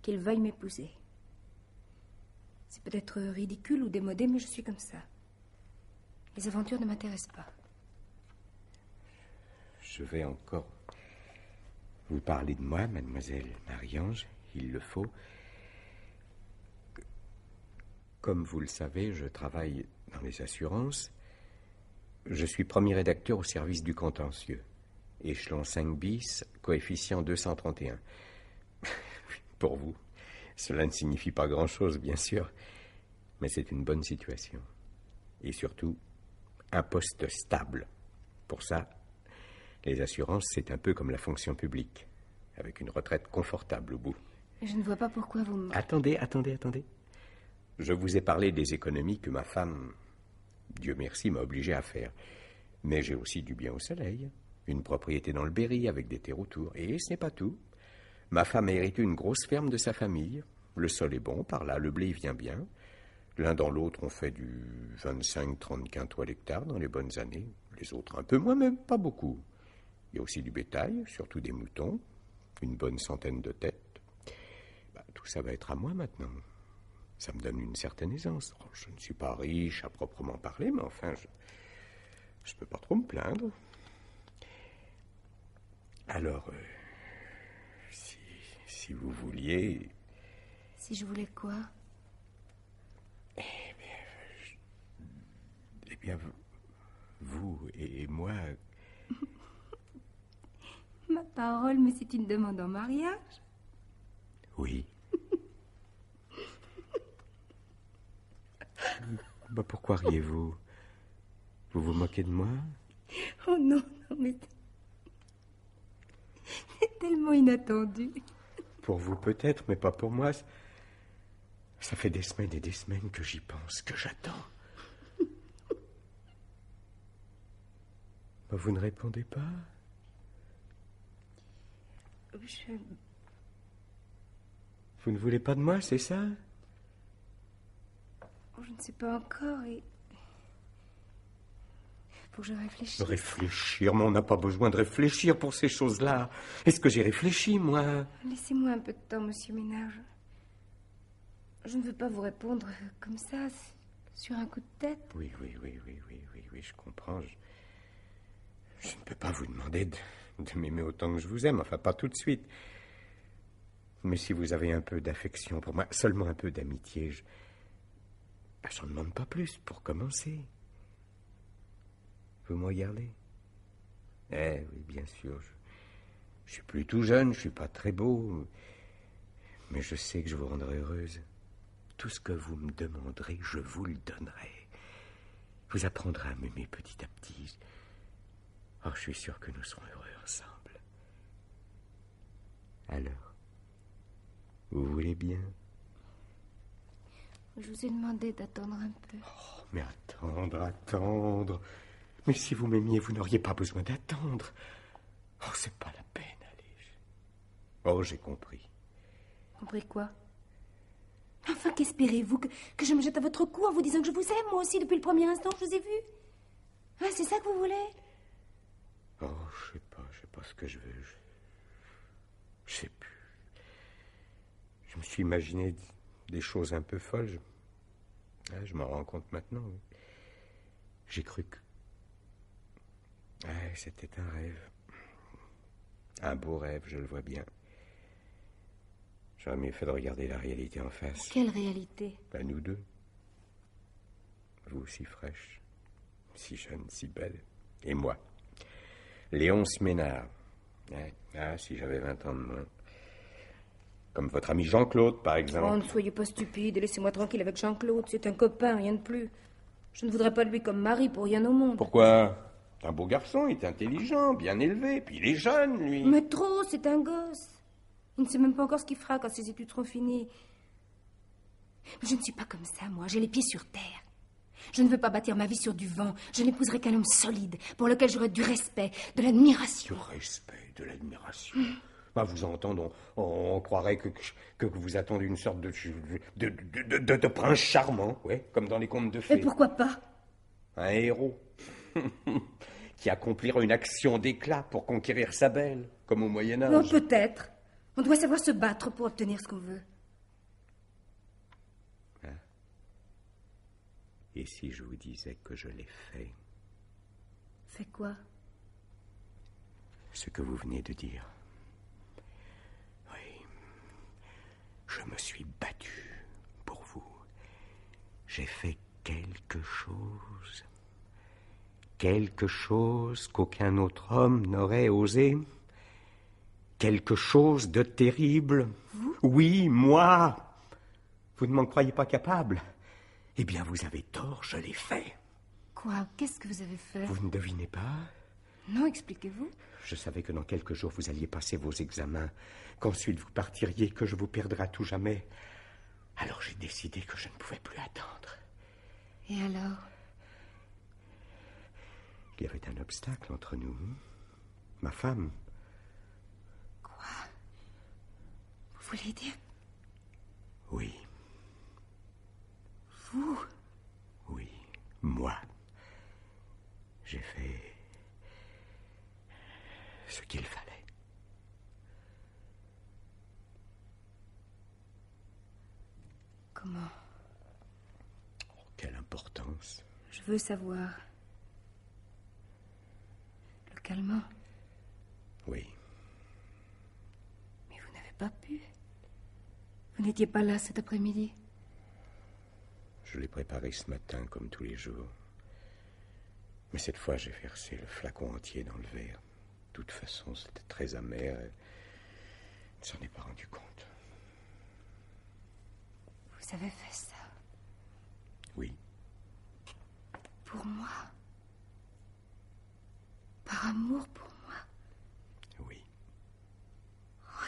Speaker 3: Qu'il veuille m'épouser. C'est peut-être ridicule ou démodé, mais je suis comme ça. Les aventures ne m'intéressent pas.
Speaker 4: Je vais encore vous parler de moi, mademoiselle Marie-Ange, il le faut. Comme vous le savez, je travaille dans les assurances. Je suis premier rédacteur au service du contentieux. Échelon 5 bis, coefficient 231. Pour vous, cela ne signifie pas grand-chose, bien sûr, mais c'est une bonne situation. Et surtout, un poste stable. Pour ça, les assurances, c'est un peu comme la fonction publique, avec une retraite confortable au bout.
Speaker 3: Je ne vois pas pourquoi vous me...
Speaker 4: Attendez. Je vous ai parlé des économies que ma femme, Dieu merci, m'a obligé à faire. Mais j'ai aussi du bien au soleil, une propriété dans le Berry avec des terres autour. Et ce n'est pas tout. Ma femme a hérité une grosse ferme de sa famille. Le sol est bon, par là, le blé vient bien. L'un dans l'autre, on fait du 25-30 quintaux à l'hectare dans les bonnes années. Les autres un peu moins, mais pas beaucoup. Il y a aussi du bétail, surtout des moutons, une bonne centaine de têtes. Tout ça va être à moi maintenant. Ça me donne une certaine aisance. Oh, je ne suis pas riche à proprement parler, mais enfin, je peux pas trop me plaindre. Alors, si vous vouliez...
Speaker 3: Si je voulais quoi?
Speaker 4: Eh bien, vous et moi...
Speaker 3: Ma parole, mais c'est une demande en mariage?
Speaker 4: Oui. Pourquoi riez-vous? Vous vous moquez de moi?
Speaker 3: Oh non, mais c'est tellement inattendu.
Speaker 4: Pour vous peut-être, mais pas pour moi. Ça fait des semaines et des semaines que j'y pense, que j'attends. Vous ne répondez pas?
Speaker 2: Vous ne voulez pas de moi, c'est ça?
Speaker 3: Je ne sais pas encore et... Faut que je réfléchisse.
Speaker 2: Réfléchir, mais on n'a pas besoin de réfléchir pour ces choses-là. Est-ce que j'ai réfléchi, moi?
Speaker 3: Laissez-moi un peu de temps, monsieur Ménard. Je ne veux pas vous répondre comme ça, sur un coup de tête.
Speaker 2: Oui, je comprends. Je ne peux pas vous demander de m'aimer autant que je vous aime, enfin pas tout de suite. Mais si vous avez un peu d'affection pour moi, seulement un peu d'amitié, j'en demande pas plus pour commencer. Vous me regardez? Eh oui, bien sûr. Je suis plus tout jeune, je suis pas très beau. Mais je sais que je vous rendrai heureuse. Tout ce que vous me demanderez, je vous le donnerai. Vous apprendrez à m'aimer petit à petit. Oh, je suis sûr que nous serons heureux ensemble. Alors, vous voulez bien?
Speaker 3: Je vous ai demandé d'attendre un peu.
Speaker 2: Oh, mais attendre. Mais si vous m'aimiez, vous n'auriez pas besoin d'attendre. Oh, c'est pas la peine, allez. Oh, j'ai compris.
Speaker 3: Compris quoi? Enfin, qu'espérez-vous? Que je me jette à votre cou en vous disant que je vous aime, moi aussi, depuis le premier instant que je vous ai vu? Ah, c'est ça que vous voulez?
Speaker 2: Oh, je sais pas ce que je veux. Je sais plus. Je me suis imaginé des choses un peu folles. Je m'en rends compte maintenant. Oui. J'ai cru que... c'était un rêve. Un beau rêve, je le vois bien. J'aurais mieux fait de regarder la réalité en face.
Speaker 3: Quelle réalité?
Speaker 2: Nous deux. Vous si fraîche, si jeune, si belle. Et moi, Léonce Ménard. Si j'avais 20 ans de moins. Comme votre ami Jean-Claude, par exemple.
Speaker 3: Oh, ne soyez pas stupide et laissez-moi tranquille avec Jean-Claude. C'est un copain, rien de plus. Je ne voudrais pas de lui comme mari pour rien au monde.
Speaker 2: Pourquoi? C'est un beau garçon, il est intelligent, bien élevé, puis il est jeune, lui.
Speaker 3: Mais trop, c'est un gosse. Il ne sait même pas encore ce qu'il fera quand ses études seront finies. Mais je ne suis pas comme ça, moi. J'ai les pieds sur terre. Je ne veux pas bâtir ma vie sur du vent. Je n'épouserai qu'un homme solide, pour lequel j'aurai du respect, de l'admiration.
Speaker 2: Du respect, de l'admiration. Vous entendre, on croirait que vous attendez une sorte de prince charmant, ouais, comme dans les contes de fées.
Speaker 3: Et pourquoi pas?
Speaker 2: Un héros qui accomplira une action d'éclat pour conquérir sa belle, comme au Moyen-Âge.
Speaker 3: Non, peut-être. On doit savoir se battre pour obtenir ce qu'on veut.
Speaker 2: Et si je vous disais que je l'ai fait?
Speaker 3: Fait quoi?
Speaker 2: Ce que vous venez de dire. Oui. Je me suis battu pour vous. J'ai fait quelque chose. Quelque chose qu'aucun autre homme n'aurait osé. Quelque chose de terrible.
Speaker 3: Vous?
Speaker 2: Oui, moi. Vous ne m'en croyez pas capable? Eh bien, vous avez tort, je l'ai fait.
Speaker 3: Quoi? Qu'est-ce que vous avez fait?
Speaker 2: Vous ne devinez pas?
Speaker 3: Non, expliquez-vous.
Speaker 2: Je savais que dans quelques jours, vous alliez passer vos examens, qu'ensuite vous partiriez, que je vous perdrais à tout jamais. Alors j'ai décidé que je ne pouvais plus attendre.
Speaker 3: Et alors?
Speaker 2: Il y avait un obstacle entre nous. Ma femme.
Speaker 3: Quoi? Vous voulez dire?
Speaker 2: Oui.
Speaker 3: Vous?
Speaker 2: Oui, moi. J'ai fait ce qu'il fallait.
Speaker 3: Comment?
Speaker 2: Oh, quelle importance.
Speaker 3: Je veux savoir. Le calmant?
Speaker 2: Oui.
Speaker 3: Mais vous n'avez pas pu. Vous n'étiez pas là cet après-midi.
Speaker 2: Je l'ai préparé ce matin, comme tous les jours. Mais cette fois, j'ai versé le flacon entier dans le verre. De toute façon, c'était très amer. Elle ne s'en est pas rendu compte.
Speaker 3: Vous avez fait ça?
Speaker 2: Oui.
Speaker 3: Pour moi? Par amour pour moi?
Speaker 2: Oui.
Speaker 3: Oh,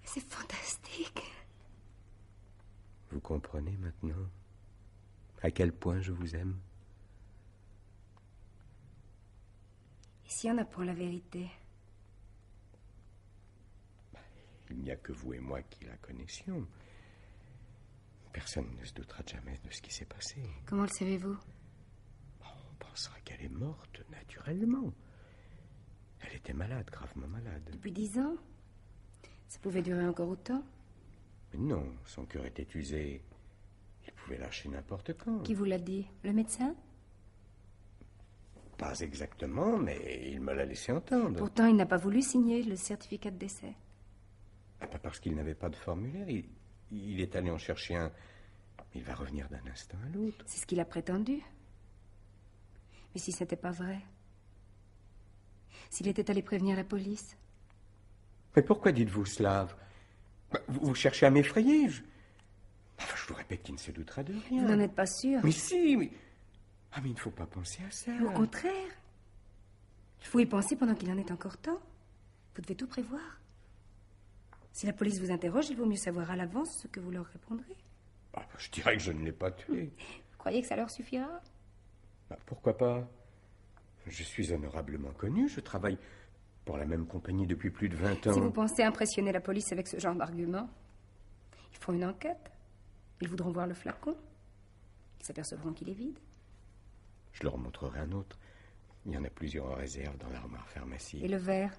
Speaker 3: c'est fantastique.
Speaker 2: Vous comprenez maintenant à quel point je vous aime?
Speaker 3: Et si on apprend la vérité?
Speaker 4: Il n'y a que vous et moi qui la connaissions. Personne ne se doutera jamais de ce qui s'est passé.
Speaker 3: Comment le savez-vous?
Speaker 4: On pensera qu'elle est morte, naturellement. Elle était malade, gravement malade.
Speaker 3: Depuis 10 ans? Ça pouvait durer encore autant?
Speaker 4: Mais non, son cœur était usé. Il pouvait lâcher n'importe quand.
Speaker 3: Qui vous l'a dit? Le médecin?
Speaker 4: Pas exactement, mais il me l'a laissé entendre.
Speaker 3: Pourtant, il n'a pas voulu signer le certificat de décès.
Speaker 4: Pas parce qu'il n'avait pas de formulaire. Il est allé en chercher un. Il va revenir d'un instant à l'autre.
Speaker 3: C'est ce qu'il a prétendu. Mais si ce n'était pas vrai? S'il était allé prévenir la police?
Speaker 4: Mais pourquoi dites-vous cela? Vous cherchez à m'effrayer. Je vous répète qu'il ne se doutera de rien.
Speaker 3: Vous n'en êtes pas sûr?
Speaker 4: Mais si, mais... Ah, mais il ne faut pas penser à ça.
Speaker 3: Au contraire. Il faut y penser pendant qu'il en est encore temps. Vous devez tout prévoir. Si la police vous interroge, il vaut mieux savoir à l'avance ce que vous leur répondrez.
Speaker 4: Je dirais que je ne l'ai pas tué.
Speaker 3: Vous croyez que ça leur suffira?
Speaker 4: Pourquoi pas? Je suis honorablement connu. Je travaille pour la même compagnie depuis plus de 20 ans.
Speaker 3: Si vous pensez impressionner la police avec ce genre d'argument, ils feront une enquête. Ils voudront voir le flacon. Ils s'apercevront qu'il est vide.
Speaker 4: Je leur montrerai un autre. Il y en a plusieurs en réserve dans l'armoire pharmacie.
Speaker 3: Et le verre?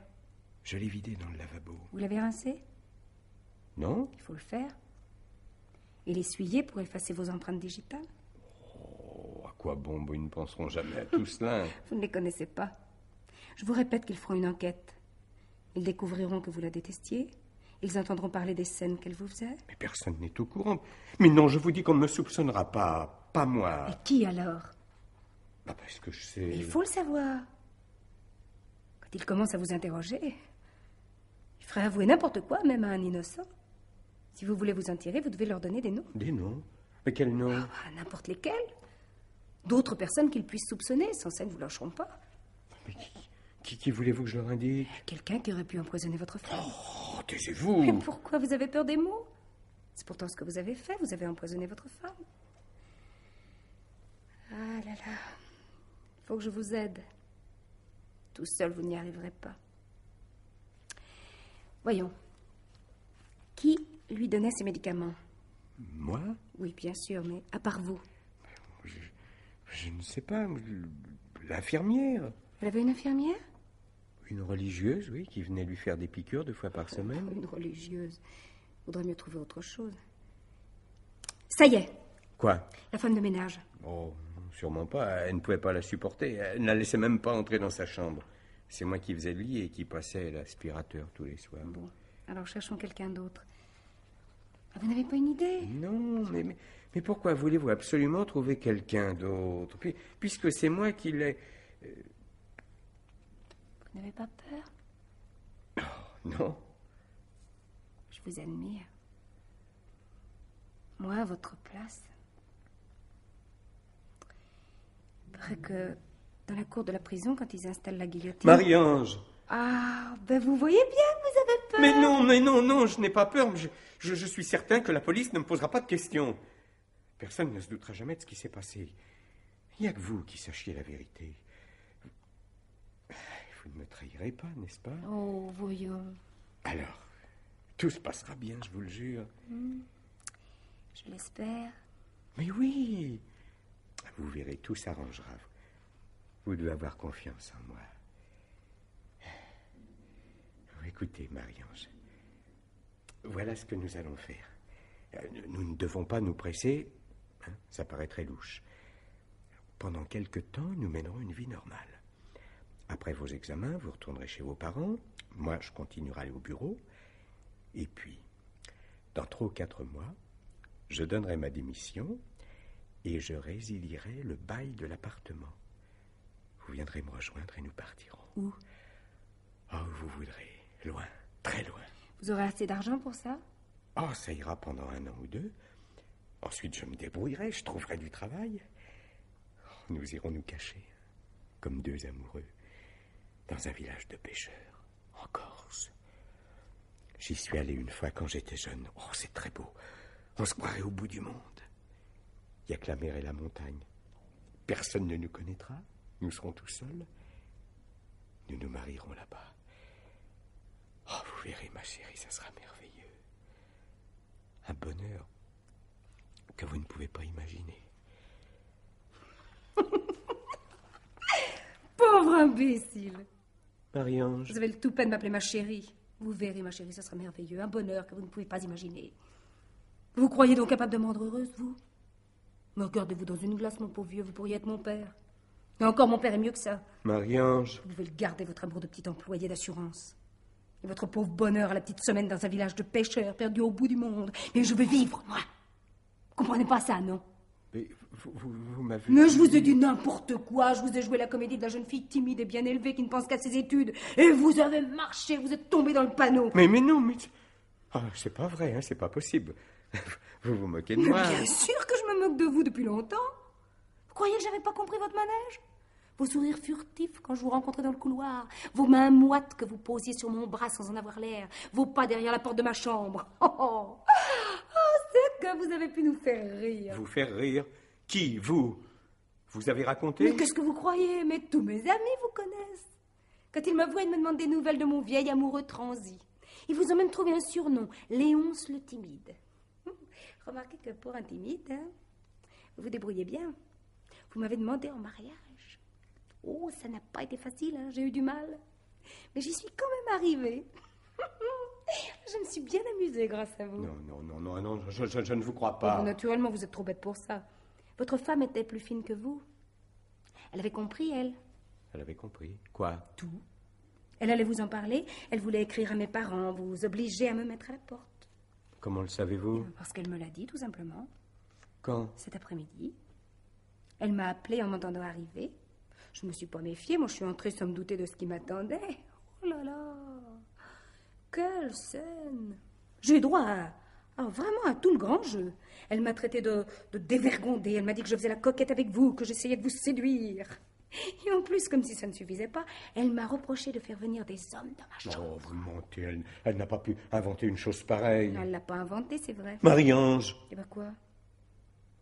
Speaker 4: Je l'ai vidé dans le lavabo.
Speaker 3: Vous l'avez rincé?
Speaker 4: Non?
Speaker 3: Il faut le faire. Et l'essuyer pour effacer vos empreintes digitales.
Speaker 4: Oh, à quoi bon? Ils ne penseront jamais à tout cela.
Speaker 3: Vous ne les connaissez pas. Je vous répète qu'ils feront une enquête. Ils découvriront que vous la détestiez. Ils entendront parler des scènes qu'elle vous faisait.
Speaker 4: Mais personne n'est au courant. Mais non, je vous dis qu'on ne me soupçonnera pas. Pas moi.
Speaker 3: Et qui alors?
Speaker 4: Parce que je sais...
Speaker 3: Il faut le savoir. Quand il commence à vous interroger, il ferait avouer n'importe quoi, même à un innocent. Si vous voulez vous en tirer, vous devez leur donner des noms.
Speaker 4: Des noms? Mais quels noms?
Speaker 3: N'importe lesquels. D'autres personnes qu'ils puissent soupçonner. Sans ça, ils ne vous lâcheront pas.
Speaker 4: Mais qui voulez-vous que je leur indique?
Speaker 3: Quelqu'un qui aurait pu empoisonner votre femme.
Speaker 4: Oh, taisez-vous!
Speaker 3: Mais pourquoi vous avez peur des mots? C'est pourtant ce que vous avez fait. Vous avez empoisonné votre femme. Ah là là. Il faut que je vous aide. Tout seul, vous n'y arriverez pas. Voyons. Qui lui donnait ces médicaments?
Speaker 4: Moi?
Speaker 3: Oui, bien sûr, mais à part vous.
Speaker 4: Je ne sais pas. L'infirmière.
Speaker 3: Elle avait une infirmière?
Speaker 4: Une religieuse, oui, qui venait lui faire des piqûres 2 fois par semaine.
Speaker 3: Une religieuse. Vaudrait mieux trouver autre chose. Ça y est.
Speaker 4: Quoi?
Speaker 3: La femme de ménage.
Speaker 4: Oh, sûrement pas. Elle ne pouvait pas la supporter. Elle ne la laissait même pas entrer dans sa chambre. C'est moi qui faisais le lit et qui passais l'aspirateur tous les soirs.
Speaker 3: Bon, alors cherchons quelqu'un d'autre. Vous n'avez pas une idée?
Speaker 4: Non, mais pourquoi voulez-vous absolument trouver quelqu'un d'autre? Puisque c'est moi qui l'ai...
Speaker 3: Vous n'avez pas peur?
Speaker 4: Oh, non.
Speaker 3: Je vous admire. Moi, à votre place. Il paraît que dans la cour de la prison, quand ils installent la guillotine...
Speaker 4: Marie-Ange!
Speaker 3: Ah, vous voyez bien que vous avez peur.
Speaker 4: Mais non, je n'ai pas peur. Je suis certain que la police ne me posera pas de questions. Personne ne se doutera jamais de ce qui s'est passé. Il n'y a que vous qui sachiez la vérité. Vous ne me trahirez pas, n'est-ce pas?
Speaker 3: Oh, voyons.
Speaker 4: Alors, tout se passera bien, je vous le jure.
Speaker 3: Je l'espère.
Speaker 4: Mais oui, vous verrez, tout s'arrangera. Vous devez avoir confiance en moi. Écoutez, Marie-Ange, voilà ce que nous allons faire. Nous ne devons pas nous presser, hein, ça paraît très louche. Pendant quelque temps, nous mènerons une vie normale. Après vos examens, vous retournerez chez vos parents. Moi, je continuerai à aller au bureau. Et puis, dans 3 ou 4 mois, je donnerai ma démission et je résilierai le bail de l'appartement. Vous viendrez me rejoindre et nous partirons.
Speaker 3: Où?
Speaker 4: Oh, vous voudrez. Loin, très loin.
Speaker 3: Vous aurez assez d'argent pour ça?
Speaker 4: Oh, ça ira pendant 1 an ou 2. Ensuite, je me débrouillerai, je trouverai du travail. Nous irons nous cacher, comme 2 amoureux, dans un village de pêcheurs, en Corse. J'y suis allé une fois quand j'étais jeune. Oh, c'est très beau. On se croirait au bout du monde. Il n'y a que la mer et la montagne. Personne ne nous connaîtra. Nous serons tout seuls. Nous nous marierons là-bas.
Speaker 2: Oh, vous verrez, ma chérie, ça sera merveilleux. Un bonheur que vous ne pouvez pas imaginer.
Speaker 3: Pauvre imbécile.
Speaker 2: Marie-Ange.
Speaker 3: Vous avez le toupet de m'appeler ma chérie. Vous verrez, ma chérie, ça sera merveilleux. Un bonheur que vous ne pouvez pas imaginer. Vous croyez donc capable de me rendre heureuse, vous? Me regardez-vous dans une glace, mon pauvre vieux, vous pourriez être mon père. Et encore, mon père est mieux que ça.
Speaker 2: Marie-Ange.
Speaker 3: Vous pouvez le garder, votre amour de petit employé d'assurance. Et votre pauvre bonheur à la petite semaine dans un village de pêcheurs perdu au bout du monde. Mais je veux vivre, moi. Vous comprenez pas ça, non?
Speaker 2: Mais vous m'avez...
Speaker 3: Mais je vous ai dit n'importe quoi. Je vous ai joué la comédie de la jeune fille timide et bien élevée qui ne pense qu'à ses études. Et vous avez marché, vous êtes tombé dans le panneau.
Speaker 2: Mais non, mais... Ah, c'est pas vrai, hein, c'est pas possible. Vous vous moquez de moi.
Speaker 3: Bien sûr que je me moque de vous depuis longtemps. Vous croyez que j'avais pas compris votre manège? Vos sourires furtifs quand je vous rencontrais dans le couloir, vos mains moites que vous posiez sur mon bras sans en avoir l'air, vos pas derrière la porte de ma chambre. Oh, c'est que vous avez pu nous faire rire.
Speaker 2: Vous faire rire? Qui? Vous? Vous avez raconté?
Speaker 3: Mais qu'est-ce que vous croyez? Mais tous mes amis vous connaissent. Quand ils me voient, ils me demandent des nouvelles de mon vieil amoureux transi. Ils vous ont même trouvé un surnom, Léonce le timide. Remarquez que pour un timide, hein, vous vous débrouillez bien. Vous m'avez demandé en mariage. Oh, ça n'a pas été facile, hein, j'ai eu du mal. Mais j'y suis quand même arrivée. Je me suis bien amusée grâce à vous.
Speaker 2: Non, je ne vous crois pas.
Speaker 3: Oh, naturellement, vous êtes trop bête pour ça. Votre femme était plus fine que vous. Elle avait compris, elle.
Speaker 2: Elle avait compris. Quoi?
Speaker 3: Tout. Elle allait vous en parler. Elle voulait écrire à mes parents, vous obliger à me mettre à la porte.
Speaker 2: Comment le savez-vous?
Speaker 3: Parce qu'elle me l'a dit, tout simplement.
Speaker 2: Quand?
Speaker 3: Cet après-midi. Elle m'a appelé en m'entendant arriver. Je me suis pas méfiée, moi je suis entrée sans me douter de ce qui m'attendait. Oh là là, quelle scène! J'ai eu droit vraiment à tout le grand jeu. Elle m'a traité de dévergondée, elle m'a dit que je faisais la coquette avec vous, que j'essayais de vous séduire. Et en plus, comme si ça ne suffisait pas, elle m'a reproché de faire venir des hommes dans ma chambre.
Speaker 2: Oh, vous mentez, elle n'a pas pu inventer une chose pareille.
Speaker 3: Elle l'a pas inventé, c'est vrai.
Speaker 2: Marie-Ange!
Speaker 3: Et ben quoi?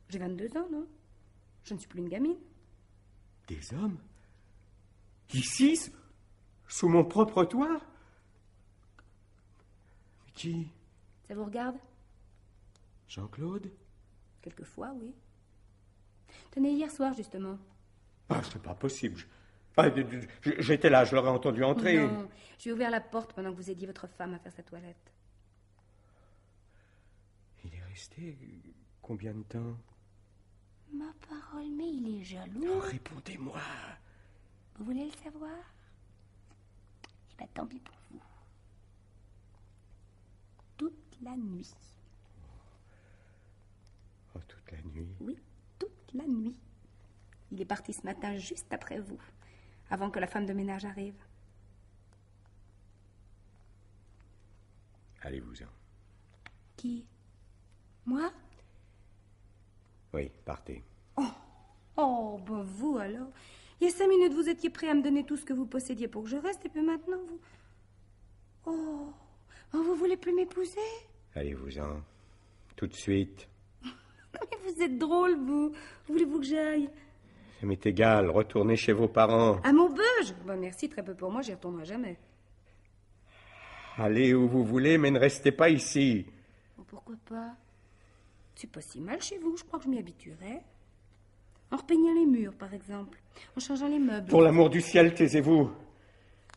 Speaker 3: J'ai 22 ans, non? Je ne suis plus une gamine.
Speaker 2: Des hommes? Ici, sous mon propre toit? Mais qui?
Speaker 3: Ça vous regarde?
Speaker 2: Jean-Claude?
Speaker 3: Quelquefois, oui. Tenez, hier soir, justement.
Speaker 2: Ah, c'est pas possible. J'étais là, je l'aurais entendu entrer.
Speaker 3: Non, j'ai ouvert la porte pendant que vous aidiez votre femme à faire sa toilette.
Speaker 2: Il est resté combien de temps?
Speaker 3: Ma parole, mais il est jaloux.
Speaker 2: Oh, répondez-moi.
Speaker 3: Vous voulez le savoir? Eh bien, tant pis pour vous. Toute la nuit.
Speaker 2: Oh, toute la nuit?
Speaker 3: Oui, toute la nuit. Il est parti ce matin juste après vous, avant que la femme de ménage arrive.
Speaker 2: Allez-vous-en.
Speaker 3: Qui? Moi?
Speaker 2: Oui, partez.
Speaker 3: Oh, ben vous alors. Il y a 5 minutes, vous étiez prêt à me donner tout ce que vous possédiez pour que je reste, et puis maintenant, vous... Oh, vous voulez plus m'épouser?
Speaker 2: Allez-vous-en. Tout de suite.
Speaker 3: Mais vous êtes drôle, vous. Voulez-vous que j'aille?
Speaker 2: Ça m'est égal, retournez chez vos parents.
Speaker 3: À Maubeuge? Ben merci, très peu pour moi, j'y retournerai jamais.
Speaker 2: Allez où vous voulez, mais ne restez pas ici.
Speaker 3: Oh, pourquoi pas? C'est pas si mal chez vous, je crois que je m'y habituerai. En repeignant les murs, par exemple. En changeant les meubles.
Speaker 2: Pour l'amour du ciel, taisez-vous.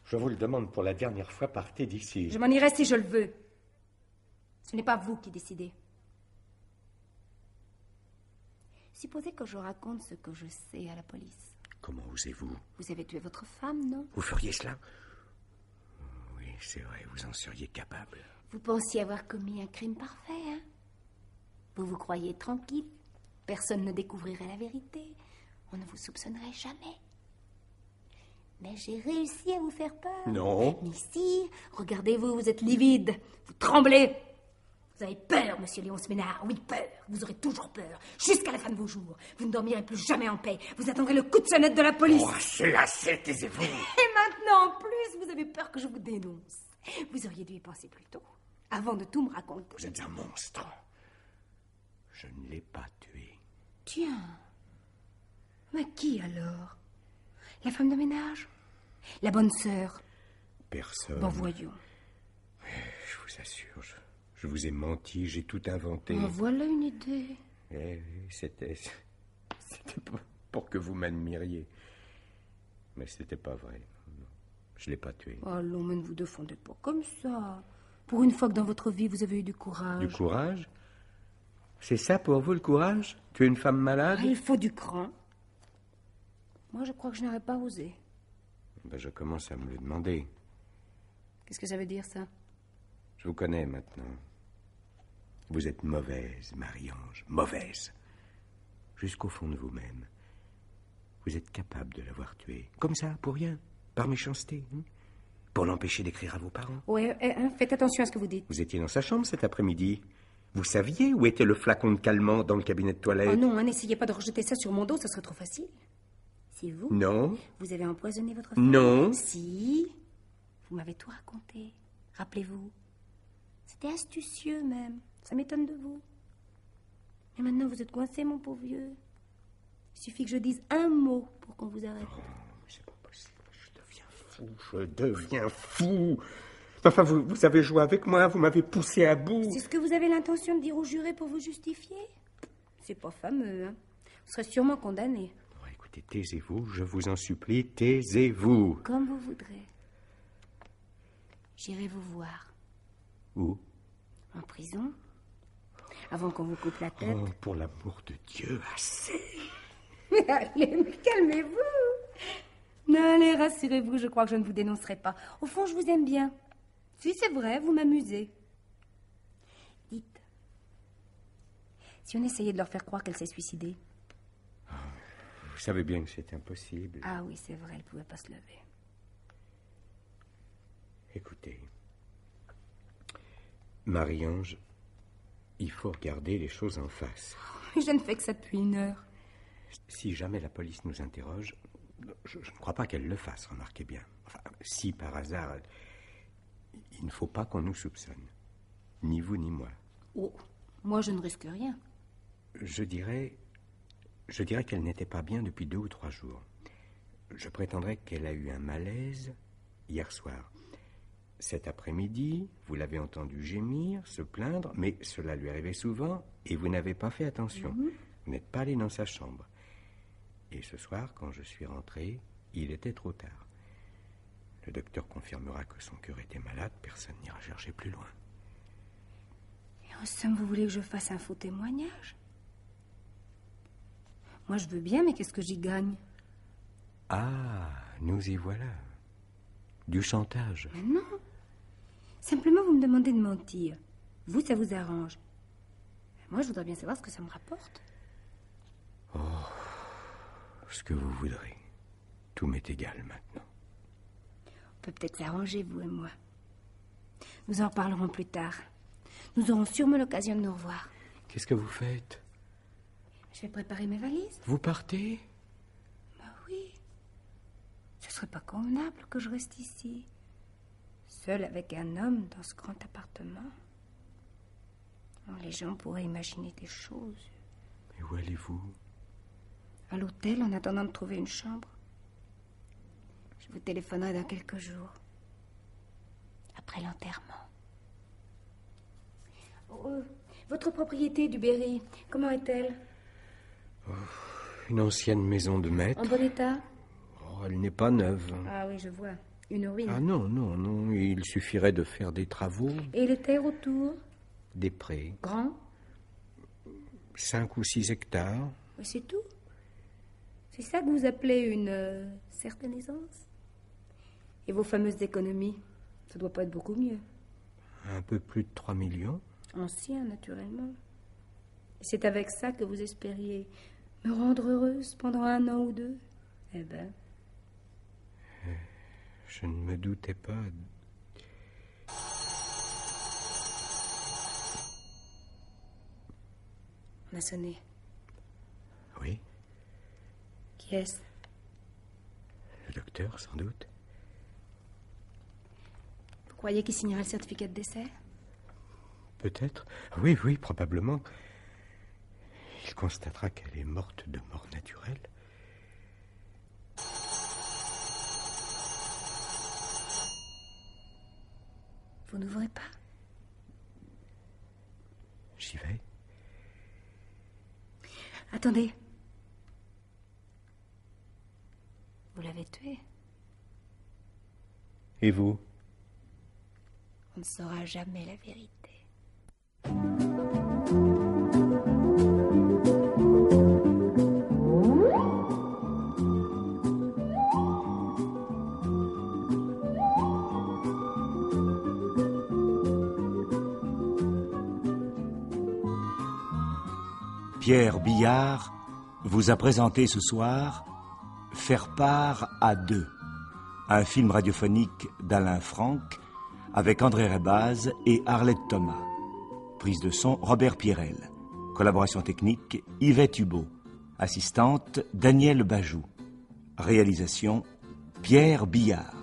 Speaker 2: Je vous le demande pour la dernière fois, partez d'ici.
Speaker 3: Je m'en irai si je le veux. Ce n'est pas vous qui décidez. Supposez que je raconte ce que je sais à la police.
Speaker 2: Comment osez-vous?
Speaker 3: Vous avez tué votre femme, non?
Speaker 2: Vous feriez cela? Oui, c'est vrai, vous en seriez capable.
Speaker 3: Vous pensiez avoir commis un crime parfait, hein? Vous vous croyez tranquille? Personne ne découvrirait la vérité. On ne vous soupçonnerait jamais. Mais j'ai réussi à vous faire peur.
Speaker 2: Non.
Speaker 3: Mais si, regardez-vous, vous êtes livide. Vous tremblez. Vous avez peur, monsieur Léonce Ménard. Oui, peur. Vous aurez toujours peur. Jusqu'à la fin de vos jours. Vous ne dormirez plus jamais en paix. Vous attendrez le coup de sonnette de la police.
Speaker 2: Oh, c'est assez, taisez-vous.
Speaker 3: Et maintenant, en plus, vous avez peur que je vous dénonce. Vous auriez dû y penser plus tôt. Avant de tout me raconter.
Speaker 2: Vous êtes un monstre. Je ne l'ai pas tué.
Speaker 3: Tiens. Mais qui alors? La femme de ménage? La bonne sœur?
Speaker 2: Personne.
Speaker 3: Bon, voyons.
Speaker 4: vous assure, je vous ai menti, j'ai tout inventé.
Speaker 3: Oh, voilà une idée.
Speaker 4: Eh oui, c'était pour que vous m'admiriez. Mais c'était pas vrai. Non, je l'ai pas tué.
Speaker 3: Allons, mais ne vous défendez pas comme ça. Pour une fois que dans votre vie, vous avez eu du courage.
Speaker 4: Du courage? C'est ça pour vous, le courage? Tuer une femme malade?
Speaker 3: Ah, il faut du cran. Moi, je crois que je n'aurais pas osé.
Speaker 4: Ben, je commence à me le demander.
Speaker 3: Qu'est-ce que ça veut dire, ça?
Speaker 4: Je vous connais maintenant. Vous êtes mauvaise, Marie-Ange, mauvaise. Jusqu'au fond de vous-même. Vous êtes capable de l'avoir tué. Comme ça, pour rien. Par méchanceté. Pour l'empêcher d'écrire à vos parents.
Speaker 3: Ouais, faites attention à ce que vous dites.
Speaker 4: Vous étiez dans sa chambre cet après-midi. Vous saviez où était le flacon de calmant dans le cabinet de toilette?
Speaker 3: Oh non, n'essayez pas de rejeter ça sur mon dos, ça serait trop facile. Si vous...
Speaker 4: Non.
Speaker 3: Vous avez empoisonné votre femme?
Speaker 4: Non.
Speaker 3: Si. Vous m'avez tout raconté. Rappelez-vous. C'était astucieux, même. Ça m'étonne de vous. Mais maintenant, vous êtes coincé, mon pauvre vieux. Il suffit que je dise un mot pour qu'on vous arrête.
Speaker 4: Oh, c'est pas possible. Je deviens fou. Enfin, vous avez joué avec moi, vous m'avez poussé à bout.
Speaker 3: C'est ce que vous avez l'intention de dire au juré pour vous justifier? C'est pas fameux, hein. Vous serez sûrement condamné.
Speaker 4: Oh, écoutez, taisez-vous, je vous en supplie, taisez-vous.
Speaker 3: Comme vous voudrez. J'irai vous voir.
Speaker 4: Où?
Speaker 3: En prison. Avant qu'on vous coupe la tête.
Speaker 4: Oh, pour l'amour de Dieu, assez.
Speaker 3: Mais allez, mais calmez-vous. Non, allez, rassurez-vous, je crois que je ne vous dénoncerai pas. Au fond, je vous aime bien. Si, c'est vrai, vous m'amusez. Dites, si on essayait de leur faire croire qu'elle s'est suicidée.
Speaker 4: Vous savez bien que c'est impossible.
Speaker 3: Ah oui, c'est vrai, elle ne pouvait pas se lever.
Speaker 4: Écoutez, Marie-Ange, il faut regarder les choses en face.
Speaker 3: Je ne fais que ça depuis 1 heure.
Speaker 4: Si jamais la police nous interroge, je ne crois pas qu'elle le fasse, remarquez bien. Enfin, si par hasard, il ne faut pas qu'on nous soupçonne. Ni vous, ni moi.
Speaker 3: Oh, moi je ne risque rien.
Speaker 4: Je dirais qu'elle n'était pas bien depuis 2 ou 3 jours. Je prétendrais qu'elle a eu un malaise hier soir. Cet après-midi, vous l'avez entendu gémir, se plaindre, mais cela lui arrivait souvent et vous n'avez pas fait attention. Vous n'êtes pas allé dans sa chambre. Et ce soir, quand je suis rentré, il était trop tard. Le docteur confirmera que son cœur était malade, personne n'ira chercher plus loin.
Speaker 3: Et en somme, vous voulez que je fasse un faux témoignage? Moi, je veux bien, mais qu'est-ce que j'y gagne?
Speaker 4: Ah, nous y voilà. Du chantage.
Speaker 3: Mais non. Simplement, vous me demandez de mentir. Vous, ça vous arrange. Moi, je voudrais bien savoir ce que ça me rapporte.
Speaker 4: Oh, ce que vous voudrez. Tout m'est égal maintenant.
Speaker 3: On peut peut-être s'arranger, vous et moi. Nous en reparlerons plus tard. Nous aurons sûrement l'occasion de nous revoir.
Speaker 4: Qu'est-ce que vous faites?
Speaker 3: Je vais préparer mes valises.
Speaker 4: Vous partez?
Speaker 3: Bah oui. Ce serait pas convenable que je reste ici, seule avec un homme dans ce grand appartement. Oh, les gens pourraient imaginer des choses.
Speaker 4: Mais où allez-vous?
Speaker 3: À l'hôtel, en attendant de trouver une chambre. Je vous téléphonerai dans quelques jours. Après l'enterrement. Oh, votre propriété du Berry, comment est-elle?
Speaker 4: Une ancienne maison de maître.
Speaker 3: En bon état?
Speaker 4: Oh, elle n'est pas neuve.
Speaker 3: Ah oui, je vois. Une ruine.
Speaker 4: Ah non, non, non. Il suffirait de faire des travaux.
Speaker 3: Et les terres autour?
Speaker 4: Des prés.
Speaker 3: Grand?
Speaker 4: 5 ou 6 hectares.
Speaker 3: Mais c'est tout? C'est ça que vous appelez une certaine aisance? Et vos fameuses économies? Ça doit pas être beaucoup mieux.
Speaker 4: Un peu plus de 3 millions.
Speaker 3: Ancien, naturellement. Et c'est avec ça que vous espériez me rendre heureuse pendant 1 an ou 2? Eh ben...
Speaker 4: Je ne me doutais pas.
Speaker 3: On a sonné.
Speaker 4: Oui,
Speaker 3: Qui est-ce?
Speaker 4: le docteur, sans doute.
Speaker 3: Vous croyez qu'il signera le certificat de décès?
Speaker 4: Peut-être. Oui, oui, probablement. Il constatera qu'elle est morte de mort naturelle.
Speaker 3: Vous n'ouvrez pas? Attendez. Vous l'avez tué.
Speaker 1: Et vous?
Speaker 3: On ne saura jamais la vérité.
Speaker 1: Pierre Billard vous a présenté ce soir Faire part à deux, un film radiophonique d'Alain Franck avec André Rebaz et Arlette Thomas. Prise de son Robert Pierrel. Collaboration technique Yvette Hubeau. Assistante Danielle Bajou. Réalisation Pierre Billard.